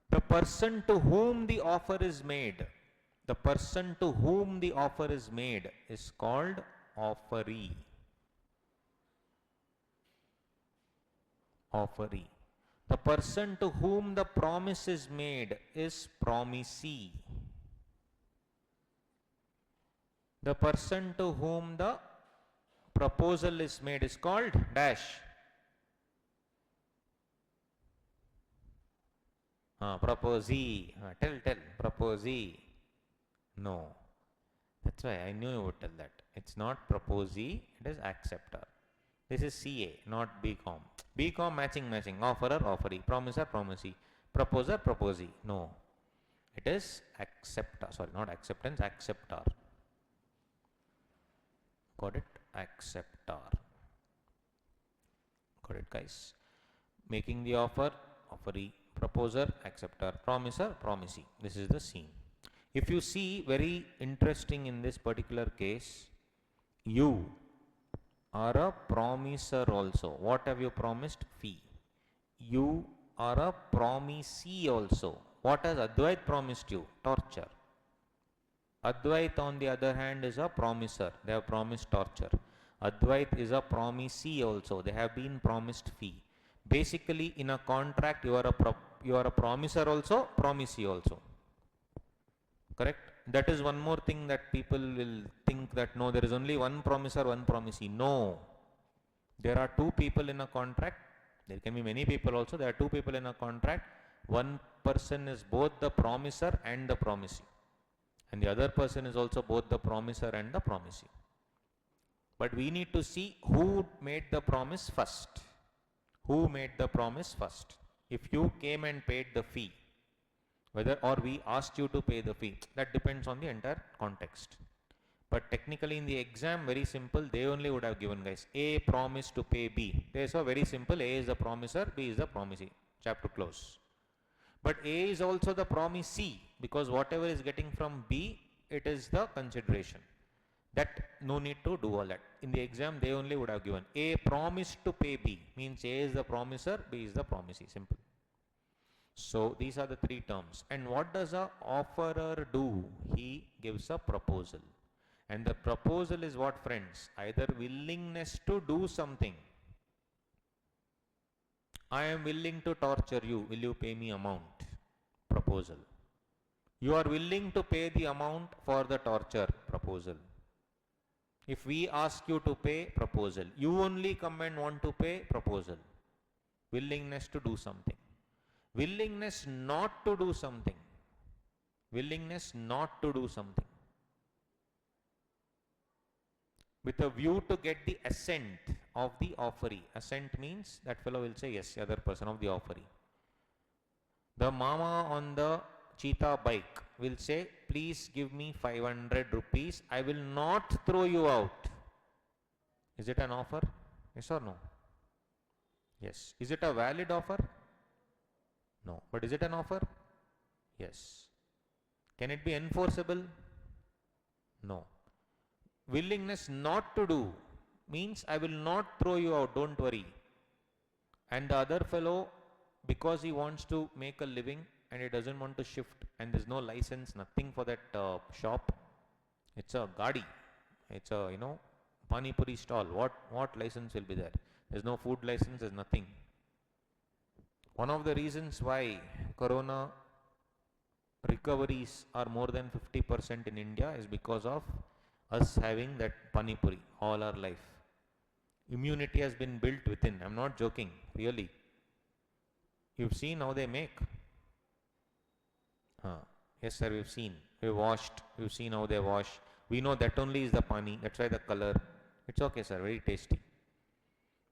The person to whom the offer is made, the person to whom the offer is made is called offeree. Offeree. The person to whom the promise is made is promisee. The person to whom the proposal is made is called dash. Proposee. Tell. Proposee. No. That's why I knew you would tell that. It's not proposee, it is acceptor. This is CA, not BCom. BCom matching. Offerer, offeree. Promiser, promisee. Proposer, proposee. No. It is acceptor. Sorry, not acceptance, acceptor. Got it? Acceptor. Got it, guys? Making the offer, offeree. Proposer, acceptor. Promiser, promisee. This is the scene. If you see, very interesting in this particular case, you are a promiser also. What have you promised? Fee. You are a promisee also. What has Advait promised you? Torture. Advait on the other hand is a promiser. They have promised torture. Advait is a promisee also. They have been promised fee. Basically, in a contract, you are a promiser also, promisee also. Correct? That is one more thing that people will think that no, there is only one promiser, one promisee. No. There are two people in a contract. There can be many people also. There are two people in a contract. One person is both the promiser and the promisee. And the other person is also both the promiser and the promisee. But we need to see who made the promise first. Who made the promise first? If you came and paid the fee, whether or we asked you to pay the fee, that depends on the entire context. But technically in the exam, very simple, they only would have given, guys, A promised to pay B. They saw very simple, A is the promiser, B is the promisee. Chapter close. But A is also the promisee, because whatever is getting from B, it is the consideration. That no need to do all that. In the exam, they only would have given A promised to pay B, means A is the promiser, B is the promisee. Simple. So these are the three terms. And what does a offerer do? He gives a proposal. And the proposal is what, friends? Either willingness to do something. I am willing to torture you. Will you pay me amount? Proposal. You are willing to pay the amount for the torture? Proposal. If we ask you to pay, proposal. You only come and want to pay, proposal. Willingness to do something. Willingness not to do something. Willingness not to do something. With a view to get the assent of the offeree. Assent means that fellow will say yes, the other person of the offeree. The mama on the cheetah bike will say, please give me 500 rupees. I will not throw you out. Is it an offer? Yes or no? Yes. Is it a valid offer? No. But is it an offer? Yes. Can it be enforceable? No. Willingness not to do means I will not throw you out, don't worry. And the other fellow, because he wants to make a living and he doesn't want to shift and there's no license, nothing for that shop. It's a gadi. It's a, pani puri stall. What license will be there? There's no food license, there's nothing. One of the reasons why corona recoveries are more than 50% in India is because of us having that pani puri all our life. Immunity has been built within. I'm not joking, really. You've seen how they make. Yes sir, we've seen. We've washed. We've seen how they wash. We know that only is the pani. That's why the color. It's okay sir, very tasty.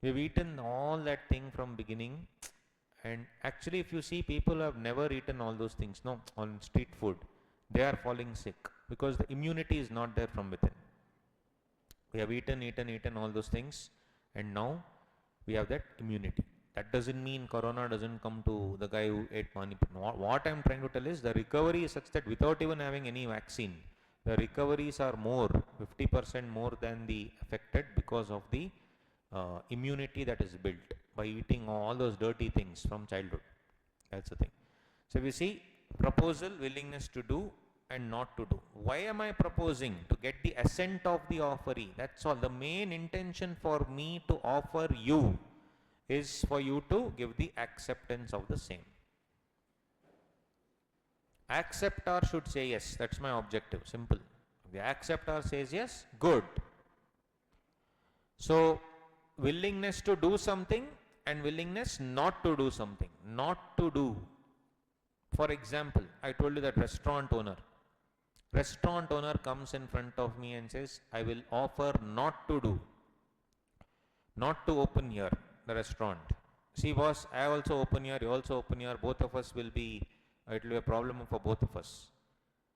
We've eaten all that thing from beginning. And actually if you see people who have never eaten all those things, no, on street food, they are falling sick because the immunity is not there from within. We have eaten all those things and now we have that immunity. That doesn't mean corona doesn't come to the guy who ate pani puri. What I'm trying to tell is the recovery is such that without even having any vaccine, the recoveries are more, 50% more than the affected because of the immunity that is built by eating all those dirty things from childhood. That's the thing. So we see proposal, willingness to do and not to do. Why am I proposing? To get the assent of the offeree. That's all. The main intention for me to offer you is for you to give the acceptance of the same. Acceptor should say yes. That's my objective. Simple. If the acceptor says yes, good. So willingness to do something and willingness not to do something. Not to do. For example, I told you that restaurant owner comes in front of me and says, I will offer not to do, not to open here, the restaurant. See boss, I also open here, you also open here, both of us will be, it will be a problem for both of us.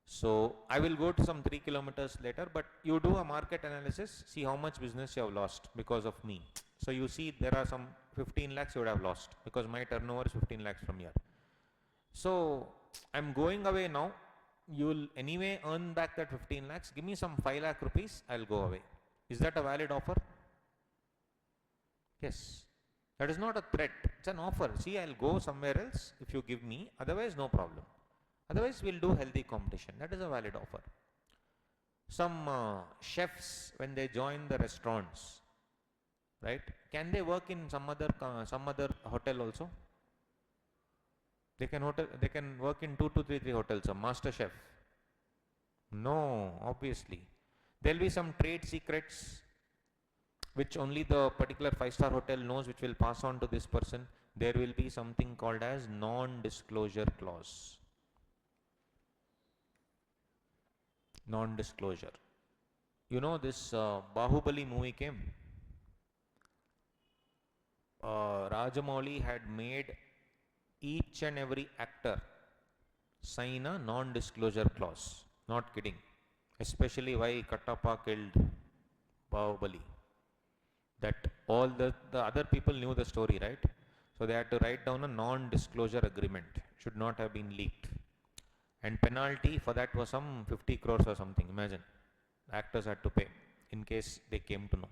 So I will go to some 3 kilometers later, but you do a market analysis, see how much business you have lost because of me. So you see there are some 15 lakhs you would have lost because my turnover is 15 lakhs from here. So I'm going away now. You will anyway earn back that 15 lakhs. Give me some 5 lakh rupees, I'll go away. Is that a valid offer? Yes. That is not a threat. It's an offer. See, I'll go somewhere else if you give me. Otherwise, no problem. Otherwise, we'll do healthy competition. That is a valid offer. Some chefs, when they join the restaurants, right? Can they work in some other hotel also? They can work in two to three hotels. A master chef. No, obviously. There'll be some trade secrets which only the particular five-star hotel knows, which will pass on to this person. There will be something called as non-disclosure clause. Non-disclosure. You know this Bahubali movie came. Rajamouli had made each and every actor sign a non-disclosure clause. Not kidding. Especially why Kattappa killed Bahubali. That all the other people knew the story, right? So they had to write down a non-disclosure agreement. Should not have been leaked. And penalty for that was some 50 crores or something. Imagine. Actors had to pay in case they came to know.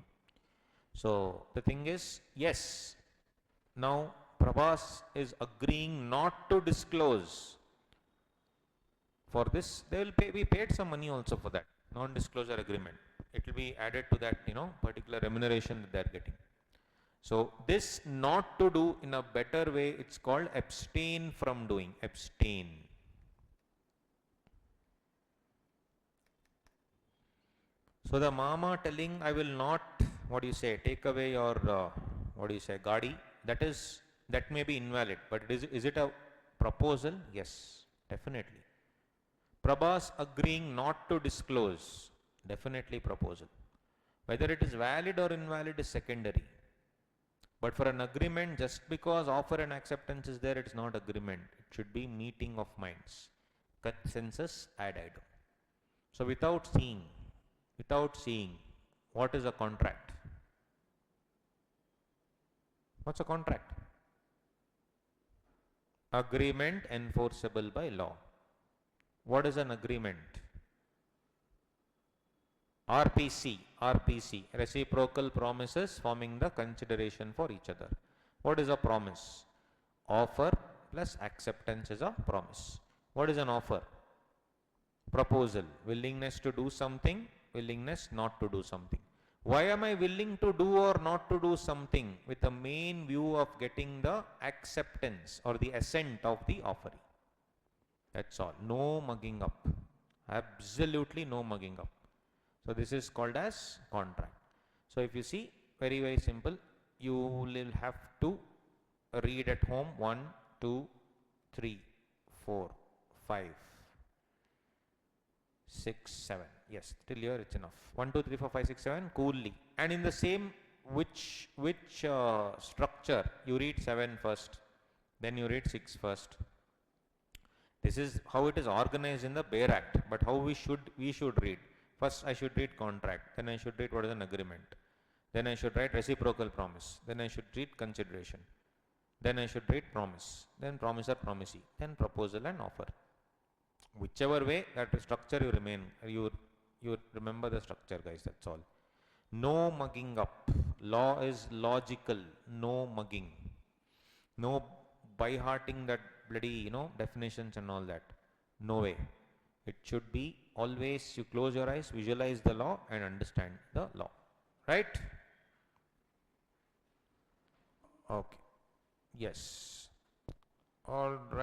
So the thing is, yes, now Prabhas is agreeing not to disclose. For this, they will be paid some money also for that non-disclosure agreement. It will be added to that, particular remuneration that they are getting. So this not to do in a better way, it's called abstain from doing. Abstain. So the mama telling, I will not, take away your, gadi, that may be invalid, but is it a proposal? Yes, definitely. Prabhas agreeing not to disclose, definitely proposal. Whether it is valid or invalid is secondary. But for an agreement, just because offer and acceptance is there, it's not agreement. It should be meeting of minds. Consensus ad idem. So without seeing, what is a contract? What's a contract? Agreement enforceable by law. What is an agreement? RPC, reciprocal promises forming the consideration for each other. What is a promise? Offer plus acceptance is a promise. What is an offer? Proposal, willingness to do something, willingness not to do something. Why am I willing to do or not to do something? With the main view of getting the acceptance or the assent of the offeree. That's all. No mugging up. Absolutely no mugging up. So this is called as contract. So if you see, very, very simple, you will have to read at home 1, 2, 3, 4, 5, 6, 7. Yes, till here it's enough. 1, 2, 3, 4, 5, 6, 7, coolly. And in the same, which structure, you read 7 first, then you read 6 first. This is how it is organized in the Bare Act, but how we should read. First I should read contract, then I should read what is an agreement, then I should write reciprocal promise, then I should read consideration, then I should read promise, then promise or promisee, then proposal and offer. Whichever way, that structure you remember the structure, guys, that's all. No mugging up. Law is logical, no mugging. No by-hearting that bloody, definitions and all that. No way. It should be always you close your eyes, visualize the law and understand the law. Right? Okay. Yes. All right.